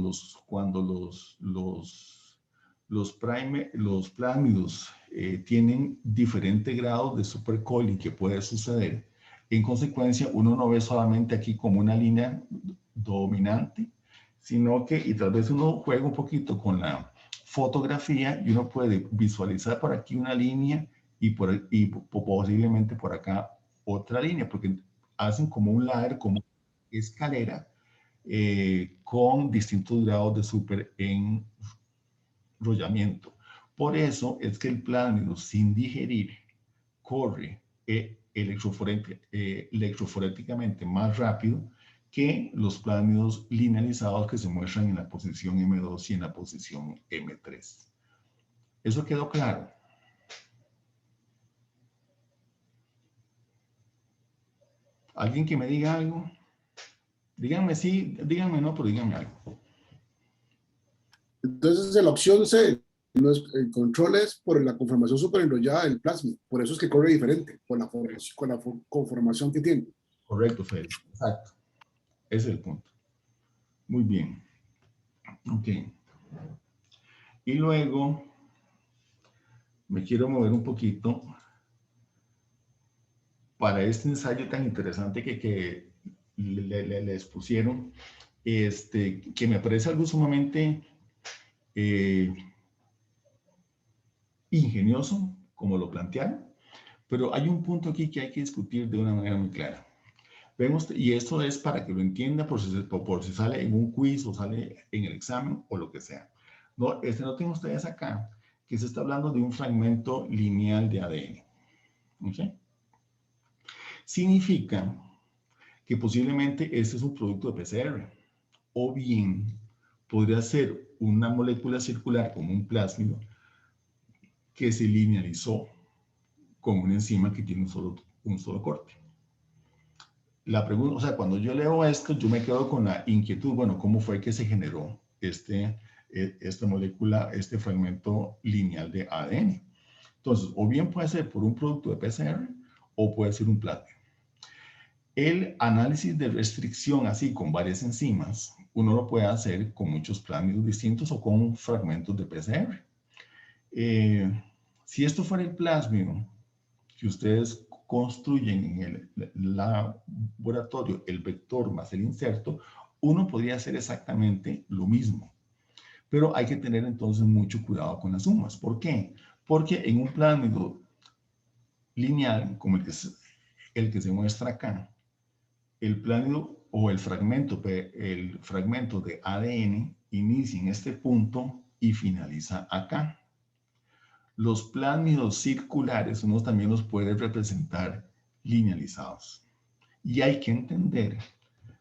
los plásmidos tienen diferentes grados de supercoiling que puede suceder. En consecuencia, uno no ve solamente aquí como una línea dominante, sino que, y tal vez uno juega un poquito con la fotografía y uno puede visualizar por aquí una línea y posiblemente por acá otra línea, porque hacen como un ladder, como escalera, con distintos grados de superenrollamiento. Por eso es que el plásmido sin digerir corre electroforéticamente más rápido que los plásmidos linealizados que se muestran en la posición M2 y en la posición M3. ¿Eso quedó claro? ¿Alguien que me diga algo? Díganme sí, díganme no, pero díganme algo. Entonces, en la opción C, el control es por la conformación superenrollada del plasma. Por eso es que corre diferente, con la conformación que tiene. Correcto, Fede. Exacto. Ese es el punto. Muy bien. Ok. Y luego me quiero mover un poquito para este ensayo tan interesante que les pusieron, que me parece algo sumamente ingenioso, como lo plantearon, pero hay un punto aquí que hay que discutir de una manera muy clara. Vemos, y esto es para que lo entienda por si sale en un quiz o sale en el examen o lo que sea. No, noten ustedes acá que se está hablando de un fragmento lineal de ADN. ¿Okay? Significa que posiblemente este es un producto de PCR, o bien podría ser una molécula circular como un plásmido que se linealizó con una enzima que tiene un solo corte. La pregunta, o sea, cuando yo leo esto, yo me quedo con la inquietud, bueno, ¿cómo fue que se generó esta molécula, este fragmento lineal de ADN? Entonces, o bien puede ser por un producto de PCR o puede ser un plásmido. El análisis de restricción, así con varias enzimas, uno lo puede hacer con muchos plásmidos distintos o con fragmentos de PCR. Si esto fuera el plásmido que ustedes construyen en el laboratorio, el vector más el inserto, uno podría hacer exactamente lo mismo. Pero hay que tener entonces mucho cuidado con las sumas. ¿Por qué? Porque en un plásmido lineal, como el que se muestra acá, el plásmido o el fragmento de ADN inicia en este punto y finaliza acá. Los plásmidos circulares uno también los puede representar linealizados. Y hay que entender,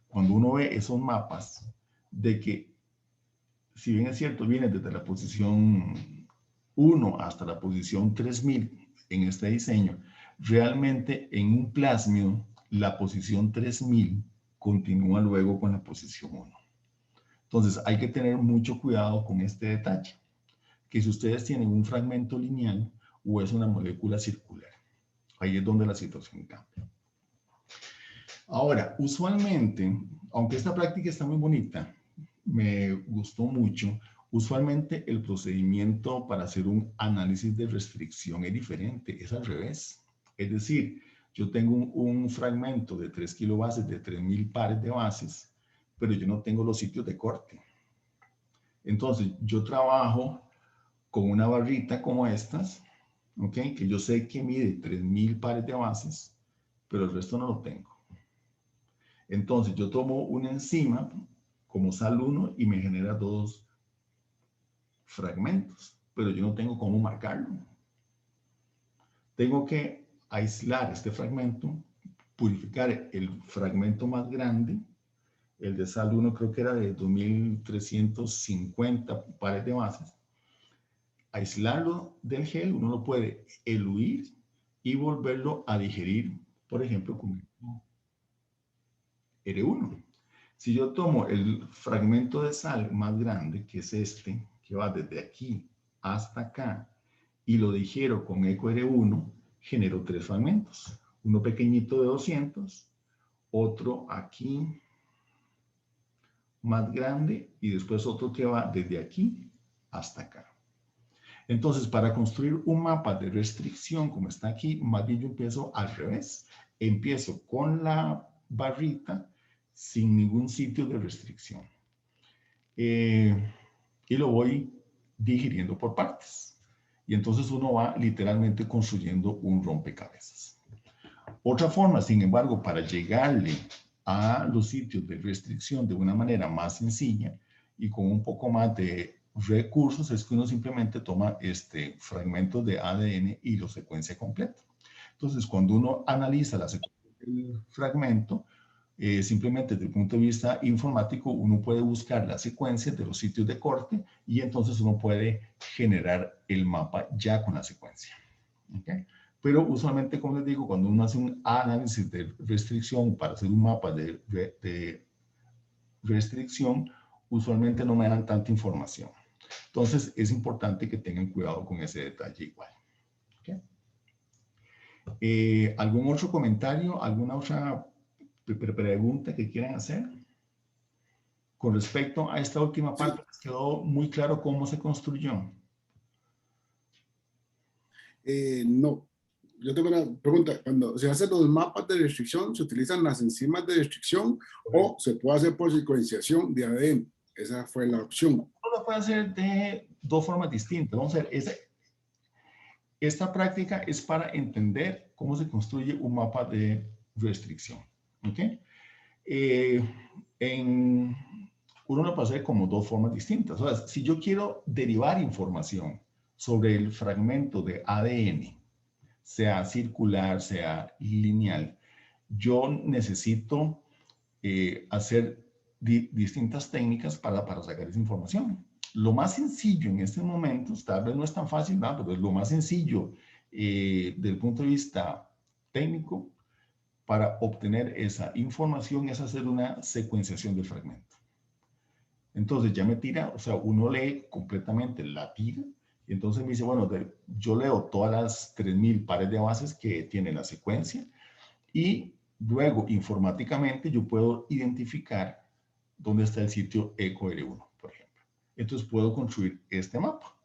cuando uno ve esos mapas, de que, si bien es cierto, viene desde la posición 1 hasta la posición 3000 en este diseño, realmente en un plásmido, la posición 3000 continúa luego con la posición 1. Entonces, hay que tener mucho cuidado con este detalle, que si ustedes tienen un fragmento lineal o es una molécula circular. Ahí es donde la situación cambia. Ahora, usualmente, aunque esta práctica está muy bonita, me gustó mucho, usualmente el procedimiento para hacer un análisis de restricción es diferente, es al revés. Es decir, yo tengo un fragmento de 3 kilobases de 3000 pares de bases, pero yo no tengo los sitios de corte. Entonces, yo trabajo con una barrita como estas, ¿ok? Que yo sé que mide 3000 pares de bases, pero el resto no lo tengo. Entonces, yo tomo una enzima como SAL1 y me genera 2 fragmentos, pero yo no tengo cómo marcarlo. Tengo que aislar este fragmento, purificar el fragmento más grande, el de SAL1 creo que era de 2350 pares de bases, aislarlo del gel, uno lo puede eluir y volverlo a digerir, por ejemplo, con R1. Si yo tomo el fragmento de sal más grande, que es este, que va desde aquí hasta acá, y lo digiero con eco R1, genero 3 fragmentos. Uno pequeñito de 200, otro aquí más grande, y después otro que va desde aquí hasta acá. Entonces, para construir un mapa de restricción, como está aquí, más bien yo empiezo al revés. Empiezo con la barrita sin ningún sitio de restricción. Y lo voy digiriendo por partes. Y entonces uno va literalmente construyendo un rompecabezas. Otra forma, sin embargo, para llegarle a los sitios de restricción de una manera más sencilla y con un poco más de recursos es que uno simplemente toma este fragmento de ADN y lo secuencia completo. Entonces, cuando uno analiza la secuencia del fragmento, simplemente desde el punto de vista informático, uno puede buscar las secuencias de los sitios de corte y entonces uno puede generar el mapa ya con la secuencia. ¿Okay? Pero usualmente, como les digo, cuando uno hace un análisis de restricción para hacer un mapa de restricción, usualmente no me dan tanta información. Entonces, es importante que tengan cuidado con ese detalle igual. ¿Okay? ¿Algún otro comentario? ¿Alguna otra pregunta que quieran hacer? Con respecto a esta última parte, ¿les quedó muy claro cómo se construyó? No. Yo tengo una pregunta. Cuando se hacen los mapas de restricción, ¿se utilizan las enzimas de restricción o se puede hacer por secuenciación de ADN? Esa fue la opción. Uno lo puede hacer de dos formas distintas. Vamos a ver, esta práctica es para entender cómo se construye un mapa de restricción. ¿Okay? Uno lo puede hacer como dos formas distintas. O sea, si yo quiero derivar información sobre el fragmento de ADN, sea circular, sea lineal, yo necesito hacer distintas técnicas para sacar esa información. Lo más sencillo en estos momentos, tal vez no es tan fácil, ¿no? Pero es lo más sencillo desde el punto de vista técnico para obtener esa información es hacer una secuenciación del fragmento. Entonces ya me tira, o sea, uno lee completamente la tira y entonces me dice, bueno, yo leo todas las 3000 pares de bases que tiene la secuencia y luego informáticamente yo puedo identificar dónde está el sitio EcoR1, por ejemplo. Entonces puedo construir este mapa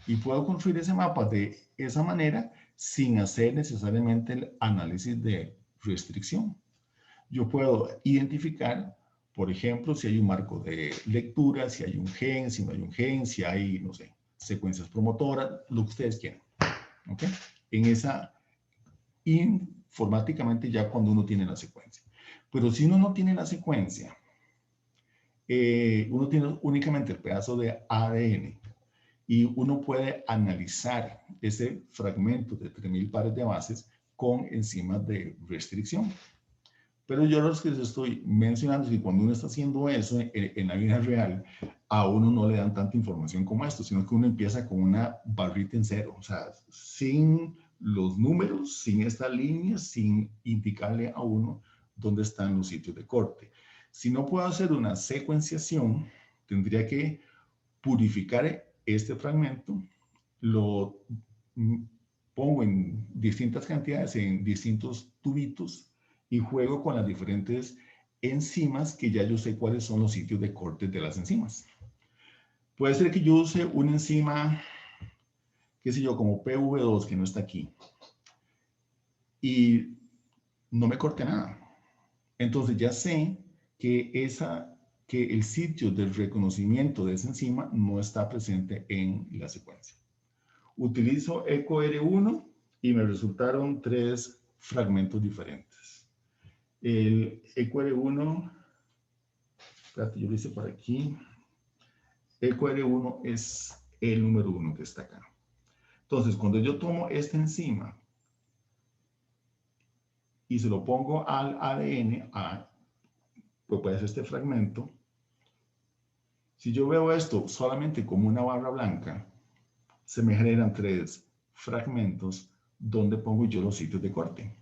y puedo construir ese mapa de esa manera sin hacer necesariamente el análisis de restricción. Yo puedo identificar, por ejemplo, si hay un marco de lectura, si hay un gen, si no hay un gen, si hay, no sé, secuencias promotoras, lo que ustedes quieran. ¿Ok? En esa, informáticamente ya cuando uno tiene la secuencia. Pero si uno no tiene la secuencia, uno tiene únicamente el pedazo de ADN y uno puede analizar ese fragmento de 3000 pares de bases con enzimas de restricción. Pero yo los que les estoy mencionando es que cuando uno está haciendo eso en la vida real, a uno no le dan tanta información como esto, sino que uno empieza con una barrita en cero, o sea, sin los números, sin estas líneas, sin indicarle a uno dónde están los sitios de corte. Si no puedo hacer una secuenciación, tendría que purificar este fragmento, lo pongo en distintas cantidades, en distintos tubitos, y juego con las diferentes enzimas que ya yo sé cuáles son los sitios de corte de las enzimas. Puede ser que yo use una enzima, qué sé yo, como PV2, que no está aquí, y no me corte nada. Entonces ya sé que el sitio del reconocimiento de esa enzima no está presente en la secuencia. Utilizo EcoR1 y me resultaron 3 fragmentos diferentes. El EcoR1, espérate, yo lo hice por aquí. EcoR1 es el número 1 que está acá. Entonces, cuando yo tomo esta enzima y se lo pongo al ADN, pues puede ser este fragmento. Si yo veo esto solamente como una barra blanca, se me generan 3 fragmentos donde pongo yo los sitios de corte.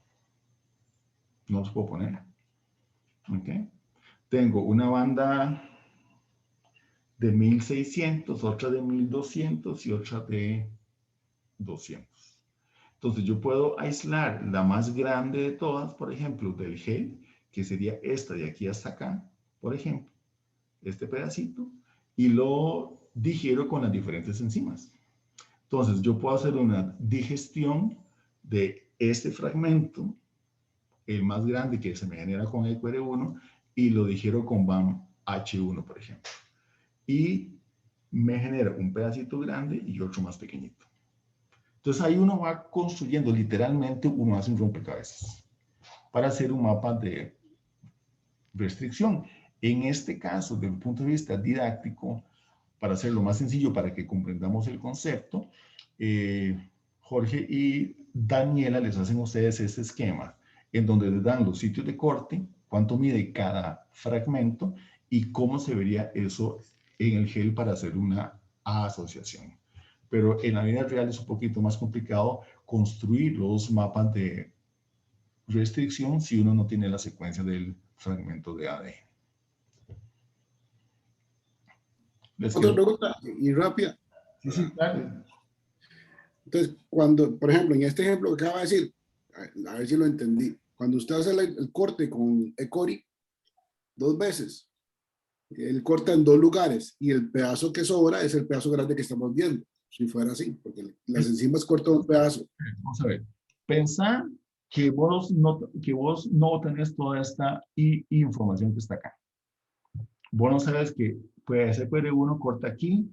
No los puedo poner. ¿Ok? Tengo una banda de 1600, otra de 1200 y otra de 200. Entonces yo puedo aislar la más grande de todas, por ejemplo, del gel, que sería esta de aquí hasta acá, por ejemplo, este pedacito, y lo digiero con las diferentes enzimas. Entonces, yo puedo hacer una digestión de este fragmento, el más grande que se me genera con EQR1, y lo digiero con BAM H1, por ejemplo. Y me genera un pedacito grande y otro más pequeñito. Entonces, ahí uno va construyendo, literalmente, uno hace un rompecabezas para hacer un mapa de restricción. En este caso, desde el punto de vista didáctico, para hacerlo más sencillo, para que comprendamos el concepto, Jorge y Daniela les hacen a ustedes este esquema, en donde les dan los sitios de corte, cuánto mide cada fragmento y cómo se vería eso en el gel para hacer una asociación. Pero en la vida real es un poquito más complicado construir los mapas de restricción si uno no tiene la secuencia del fragmento de ADN. Otra pregunta y rápida. Sí, sí, claro. Entonces, cuando, por ejemplo, en este ejemplo que acaba de decir, a ver si lo entendí, cuando usted hace el corte con ECORI 2 veces, él corta en 2 lugares y el pedazo que sobra es el pedazo grande que estamos viendo, si fuera así, porque las enzimas cortan un pedazo. Vamos a ver. Pensá que vos no tenés toda esta información que está acá. Vos no sabes que puede ser EQR1 corta aquí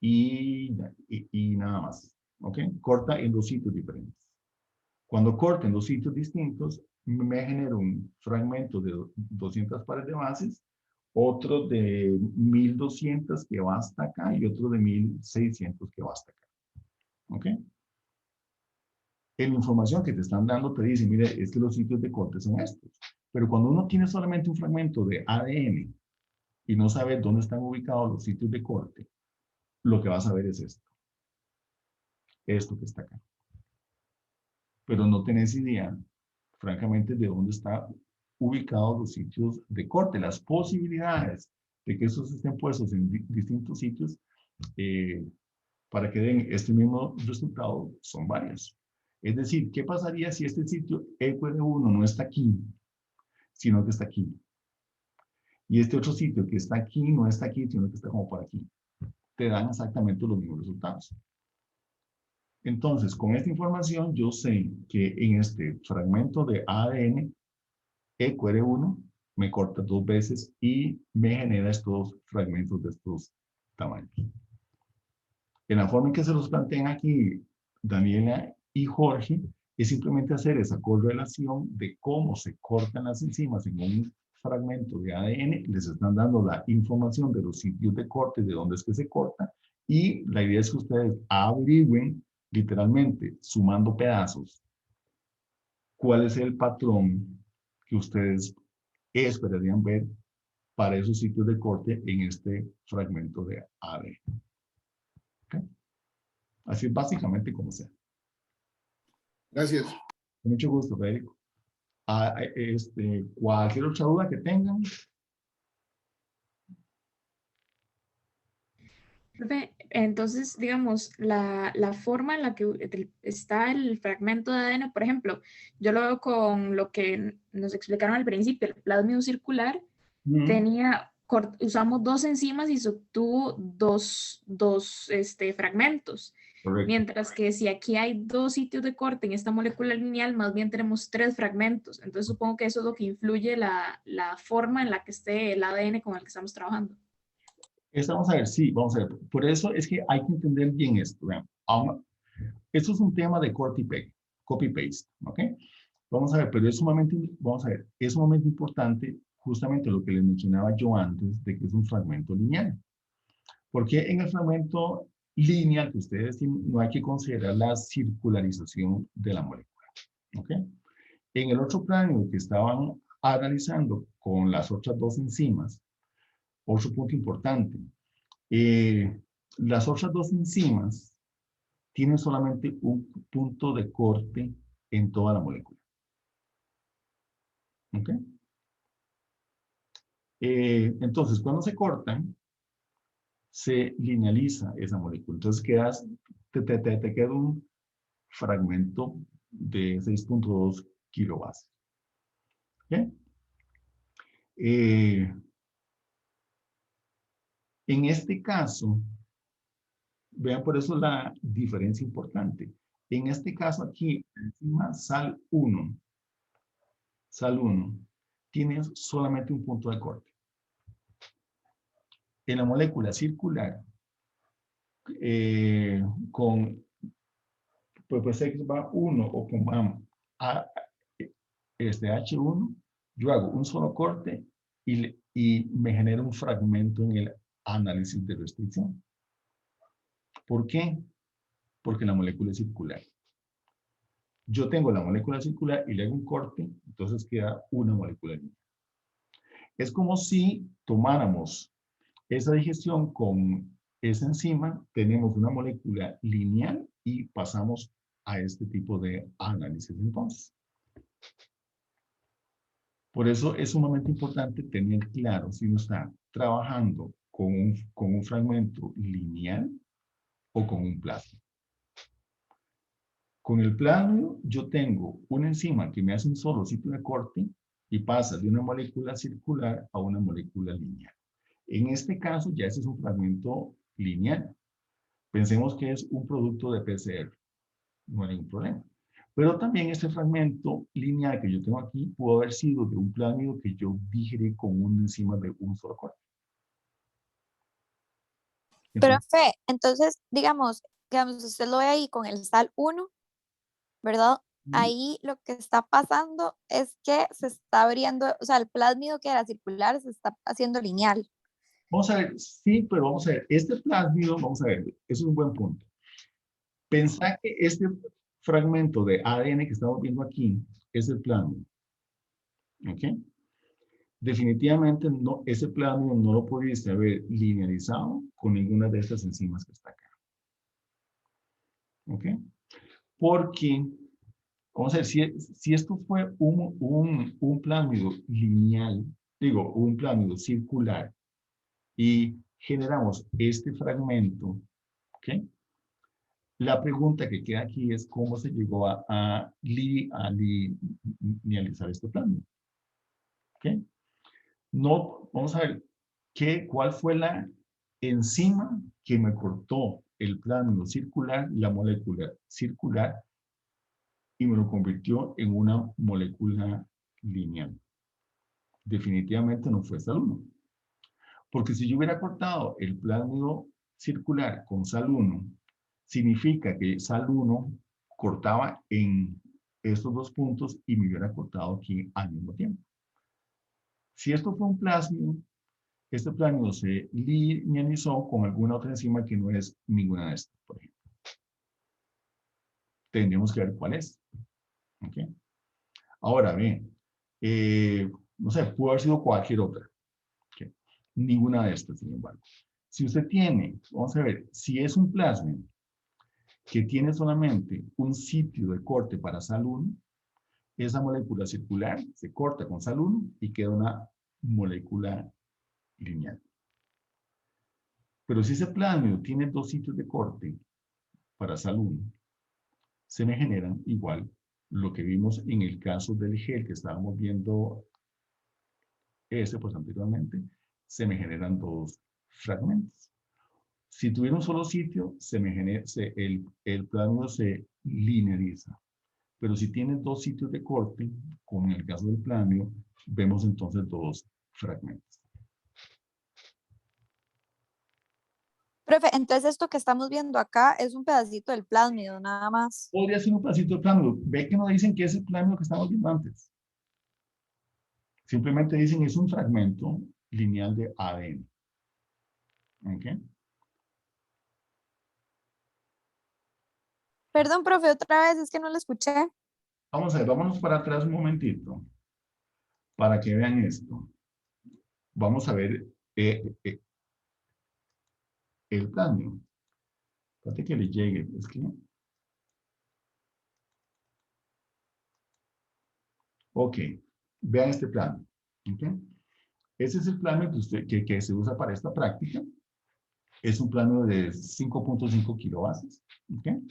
y nada más. ¿Ok? Corta en 2 sitios diferentes. Cuando corta en 2 sitios distintos, me genera un fragmento de 200 pares de bases, otro de 1200 que va hasta acá y otro de 1600 que va hasta acá. ¿Ok? En la información que te están dando te dice, mire, es que los sitios de corte son estos. Pero cuando uno tiene solamente un fragmento de ADN y no sabe dónde están ubicados los sitios de corte, lo que vas a ver es esto. Esto que está acá. Pero no tenés idea, francamente, de dónde están ubicados los sitios de corte. Las posibilidades de que esos estén puestos en distintos sitios para que den este mismo resultado son varias. Es decir, ¿qué pasaría si este sitio EQR1 no está aquí, sino que está aquí? Y este otro sitio que está aquí no está aquí, sino que está como por aquí. Te dan exactamente los mismos resultados. Entonces, con esta información, yo sé que en este fragmento de ADN, EQR1 me corta 2 veces y me genera estos fragmentos de estos tamaños. En la forma en que se los plantean aquí Daniela y Jorge, es simplemente hacer esa correlación de cómo se cortan las enzimas en un fragmento de ADN, les están dando la información de los sitios de corte, de dónde es que se corta, y la idea es que ustedes averigüen, literalmente, sumando pedazos, cuál es el patrón que ustedes esperarían ver para esos sitios de corte en este fragmento de ADN. ¿Okay? Así es básicamente como sea. Gracias. Con mucho gusto, Federico. Cualquier otra duda que tengan. Profe, entonces, digamos, la forma en la que está el fragmento de ADN, por ejemplo, yo lo veo con lo que nos explicaron al principio, el plásmido circular, usamos 2 enzimas y se obtuvo dos fragmentos. Correcto. Mientras que si aquí hay 2 sitios de corte en esta molécula lineal, más bien tenemos 3 fragmentos. Entonces supongo que eso es lo que influye la forma en la que esté el ADN con el que estamos trabajando. Vamos a ver, sí, vamos a ver. Por eso es que hay que entender bien esto. Vean. Esto es un tema de copy-paste, ¿ok? Vamos a ver, pero es sumamente, es sumamente importante justamente lo que les mencionaba yo antes, de que es un fragmento lineal. Porque en el fragmento lineal que ustedes tienen, no hay que considerar la circularización de la molécula, ¿ok? En el otro plano que estaban analizando con las otras 2 enzimas, otro punto importante, las otras 2 enzimas tienen solamente un punto de corte en toda la molécula. ¿Ok? Entonces, cuando se cortan, se linealiza esa molécula. Entonces, te queda un fragmento de 6.2 kilobases. ¿Ok? En este caso, Vean por eso la diferencia importante. En este caso aquí, encima sal 1, tiene solamente un punto de corte. En la molécula circular, con pues X va 1 o con H1, yo hago un solo corte y me genera un fragmento en el análisis de restricción. ¿Por qué? Porque la molécula es circular. Yo tengo la molécula circular y le hago un corte, entonces queda una molécula lineal. Es como si tomáramos esa digestión con esa enzima, tenemos una molécula lineal y pasamos a este tipo de análisis entonces. Por eso es sumamente importante tener claro si uno está trabajando con un fragmento lineal o con un plasma. Con el plásmido yo tengo una enzima que me hace un solo sitio de corte y pasa de una molécula circular a una molécula lineal. En este caso ya ese es un fragmento lineal. Pensemos que es un producto de PCR, no hay ningún problema. Pero también este fragmento lineal que yo tengo aquí pudo haber sido de un plásmido que yo digerí con una enzima de un solo corte. Profe, entonces, digamos, usted lo ve ahí con el sal 1, ¿verdad? Ahí lo que está pasando es que se está abriendo, o sea, el plásmido que era circular se está haciendo lineal. Vamos a ver, sí, pero vamos a ver, este plásmido, vamos a ver, eso es un buen punto. Pensar que este fragmento de ADN que estamos viendo aquí es el plásmido. ¿Ok? Definitivamente no, ese plásmido no lo pudiste haber linealizado con ninguna de estas enzimas que está acá. ¿Ok? Porque, vamos a ver, si esto fue un plásmido lineal, digo, un plásmido circular, y generamos este fragmento, ¿ok? La pregunta que queda aquí es cómo se llegó a linealizar este plásmido. ¿Ok? No, vamos a ver, ¿cuál fue la enzima que me cortó el plásmido circular, la molécula circular, y me lo convirtió en una molécula lineal? Definitivamente no fue sal 1. Porque si yo hubiera cortado el plásmido circular con sal 1, significa que sal 1 cortaba en estos dos puntos y me hubiera cortado aquí al mismo tiempo. Si esto fue un plásmido, este plásmido se linealizó con alguna otra enzima que no es ninguna de estas, por ejemplo. Tendríamos que ver cuál es. ¿Okay? Ahora, bien, no sé, pudo haber sido cualquier otra. ¿Okay? Ninguna de estas, sin embargo. Si usted tiene, vamos a ver, si es un plasma que tiene solamente un sitio de corte para sal 1, esa molécula circular se corta con sal 1 y queda una molécula lineal. Pero si ese plásmido tiene dos sitios de corte para sal 1, se me generan igual lo que vimos en el caso del gel que estábamos viendo pues anteriormente, se me generan dos fragmentos. Si tuviera un solo sitio, el plásmido se lineariza. Pero si tiene dos sitios de corte, como en el caso del plásmido, vemos entonces dos fragmentos. Profe, entonces esto que estamos viendo acá es un pedacito del plásmido, nada más. Podría ser un pedacito de plásmido. Ve que no dicen que es el plásmido que estamos viendo antes. Simplemente dicen que es un fragmento lineal de ADN. ¿Ok? Perdón, profe, otra vez, es que no lo escuché. Vamos a ver, vámonos para atrás un momentito para que vean esto. Vamos a ver el plásmido. Fíjate que le llegue, es que... Ok, vean este plano. ¿Okay? Ese es el plano que se usa para esta práctica. Es un plano de 5.5 kilobases. ¿Okay?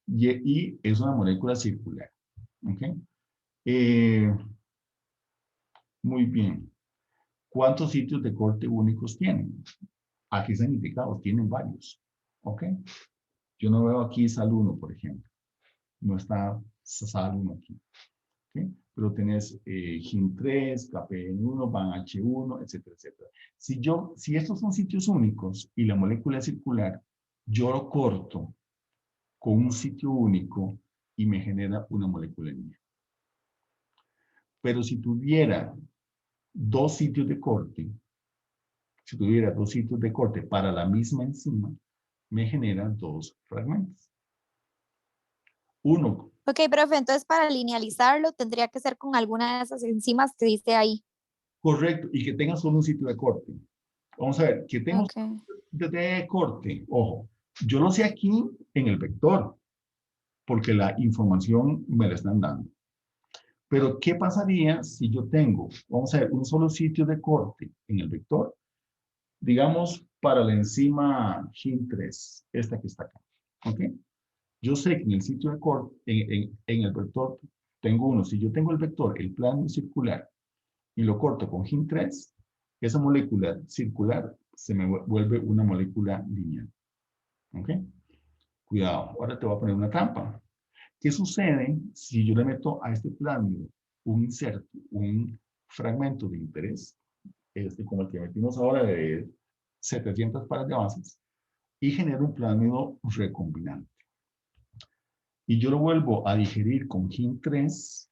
Y es una molécula circular. ¿Okay? Muy bien. ¿Cuántos sitios de corte únicos tienen? Aquí están indicados, tienen varios. ¿Ok? Yo no veo aquí sal 1, por ejemplo. No está sal 1 aquí. ¿Okay? Pero tenés HIN3, KPN1, BAN-H1, etcétera, etcétera. Si estos son sitios únicos y la molécula es circular, yo lo corto con un sitio único y me genera una molécula lineal. Pero si tuviera dos sitios de corte, para la misma enzima, me genera dos fragmentos. Uno. Ok, profe, entonces para linealizarlo tendría que ser con alguna de esas enzimas que dice ahí. Correcto, y que tenga solo un sitio de corte. Vamos a ver, que tenga un sitio de corte. Ojo, yo lo sé aquí en el vector, porque la información me la están dando. Pero, ¿qué pasaría si yo tengo, vamos a ver, un solo sitio de corte en el vector? Digamos, para la enzima HIN3, esta que está acá. ¿Ok? Yo sé que en el sitio de corte, en el vector, tengo uno. Si yo tengo el vector, el plano circular, y lo corto con HIN3, esa molécula circular se me vuelve una molécula lineal. ¿Ok? Cuidado, ahora te voy a poner una trampa. ¿Qué sucede si yo le meto a este plánmido un inserto, un fragmento de interés, como el que metimos ahora de 700 pares de bases, y genero un plánmido recombinante? Y yo lo vuelvo a digerir con HIN3,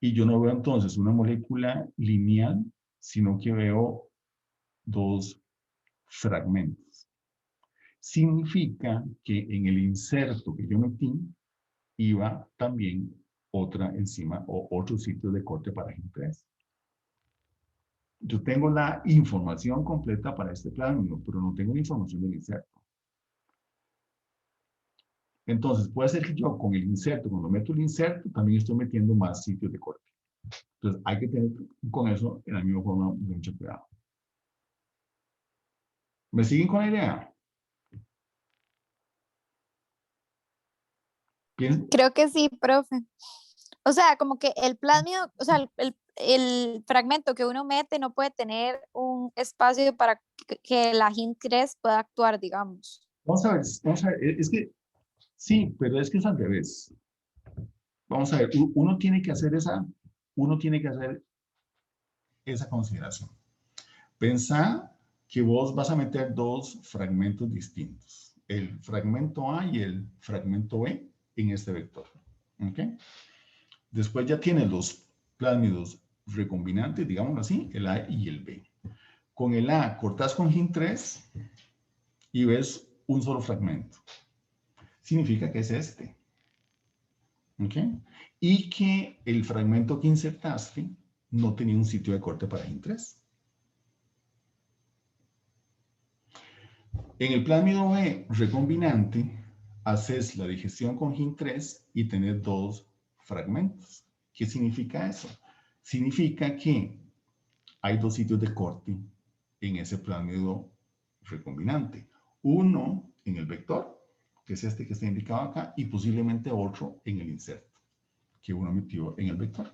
y yo no veo entonces una molécula lineal, sino que veo dos fragmentos. Significa que en el inserto que yo metí iba también otra enzima o otro sitio de corte para HIN3. Yo tengo la información completa para este plano, pero no tengo la información del inserto. Entonces, puede ser que yo con el inserto, cuando meto el inserto, también estoy metiendo más sitios de corte. Entonces, hay que tener con eso, en la misma forma, mucho cuidado. ¿Me siguen con la idea? Creo que sí, profe. O sea, como que el plásmido, o sea, el fragmento que uno mete no puede tener un espacio para que la HIN3 pueda actuar, digamos. Vamos a ver, es que sí, pero es que es al revés. Vamos a ver, uno tiene que hacer esa consideración. Pensá que vos vas a meter dos fragmentos distintos, el fragmento A y el fragmento B en este vector. ¿Ok? Después ya tienes los plásmidos recombinantes, digámoslo así, el A y el B. Con el A cortás con HIN3 y ves un solo fragmento. Significa que es este. ¿Ok? Y que el fragmento que insertaste no tenía un sitio de corte para HIN3. En el plásmido B recombinante, haces la digestión con HIN3 y tenés dos fragmentos. ¿Qué significa eso? Significa que hay dos sitios de corte en ese plásmido recombinante. Uno en el vector, que es este que está indicado acá, y posiblemente otro en el inserto, que uno metió en el vector.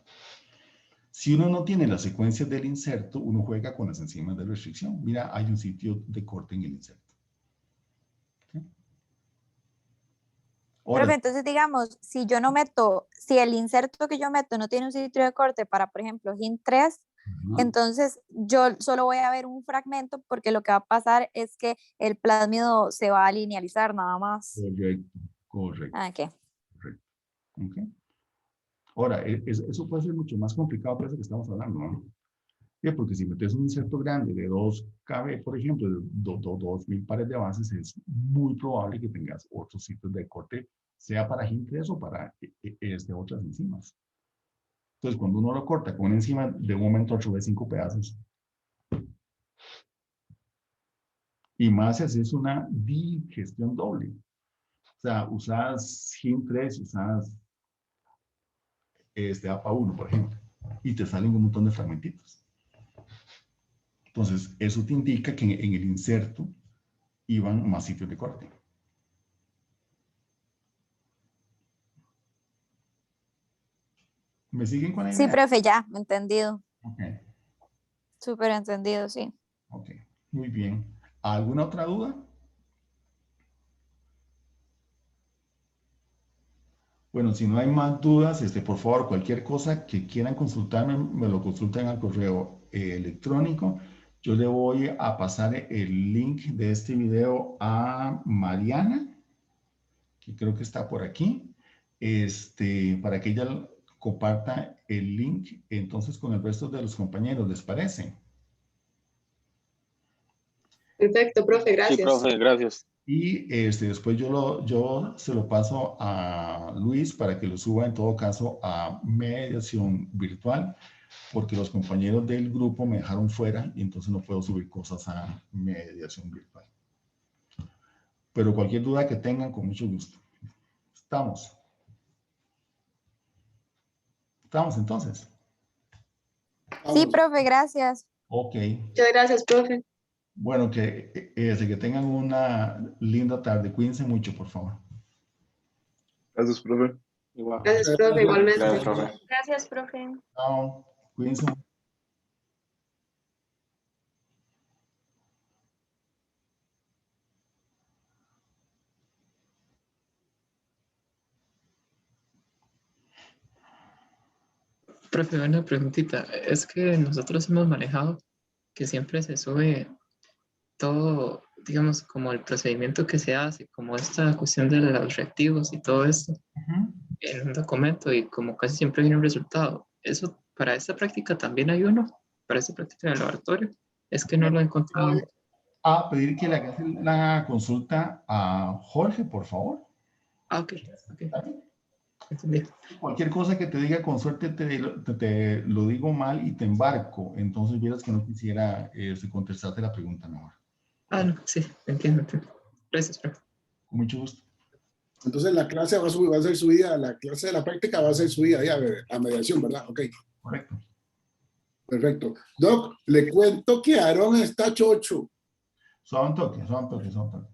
Si uno no tiene las secuencias del inserto, uno juega con las enzimas de restricción. Mira, hay un sitio de corte en el inserto. Profe, entonces digamos, si yo no meto, si el inserto que yo meto no tiene un sitio de corte para, por ejemplo, HIN3, entonces yo solo voy a ver un fragmento porque lo que va a pasar es que el plásmido se va a linealizar nada más. Correcto. Ah, ¿qué? Correcto. Okay. Ahora, eso puede ser mucho más complicado que eso que estamos hablando, ¿no? Porque si metes un inserto grande de 2 KB, por ejemplo, de 2000 pares de bases, es muy probable que tengas otros sitios de corte, sea para HIN3 o para otras enzimas. Entonces, cuando uno lo corta con una enzima, de un momento a otro ve 5 pedazos. Y más si haces una digestión doble. O sea, usas HIN3, usas APA1, por ejemplo, y te salen un montón de fragmentitos. Entonces, eso te indica que en el inserto iban más sitios de corte. ¿Me siguen con la idea? Sí, profe, ya, entendido. Ok. Súper entendido, sí. Ok, muy bien. ¿Alguna otra duda? Bueno, si no hay más dudas, por favor, cualquier cosa que quieran consultarme, me lo consultan al correo electrónico. Yo le voy a pasar el link de este video a Mariana, que creo que está por aquí, para que ella comparta el link entonces con el resto de los compañeros, ¿les parece? Perfecto, profe, gracias. Sí, profe, gracias. Y después yo se lo paso a Luis para que lo suba en todo caso a mediación virtual, porque los compañeros del grupo me dejaron fuera y entonces no puedo subir cosas a mediación virtual. Pero cualquier duda que tengan, con mucho gusto. Estamos. ¿Estamos entonces? Sí, profe, gracias. Ok. Muchas gracias, profe. Bueno, que tengan una linda tarde. Cuídense mucho, por favor. Gracias, profe. Igual. Gracias, profe, igualmente. Gracias, profe. Gracias, profe. Chao. Cuídense mucho. Profe, una preguntita. Es que nosotros hemos manejado que siempre se sube todo, digamos, como el procedimiento que se hace, como esta cuestión de los reactivos y todo esto en un documento y como casi siempre viene un resultado. ¿Eso para esta práctica también hay uno? ¿Para esta práctica del laboratorio? Es que no lo he encontrado. A pedir que le hagas la consulta a Jorge, por favor. Ah, ok. ¿Está bien? Entendí. Cualquier cosa que te diga con suerte te lo digo mal y te embarco. Entonces vieras que no quisiera contestarte la pregunta mejor. Ah, no, sí, entiendo. Gracias, profe. Con mucho gusto. Entonces la clase va a ser subida, la clase de la práctica va a ser subida ya a mediación, ¿verdad? Ok, Correcto. perfecto. Doc, le cuento que Aarón está chocho. Suave un toque, suave un toque, suave un toque.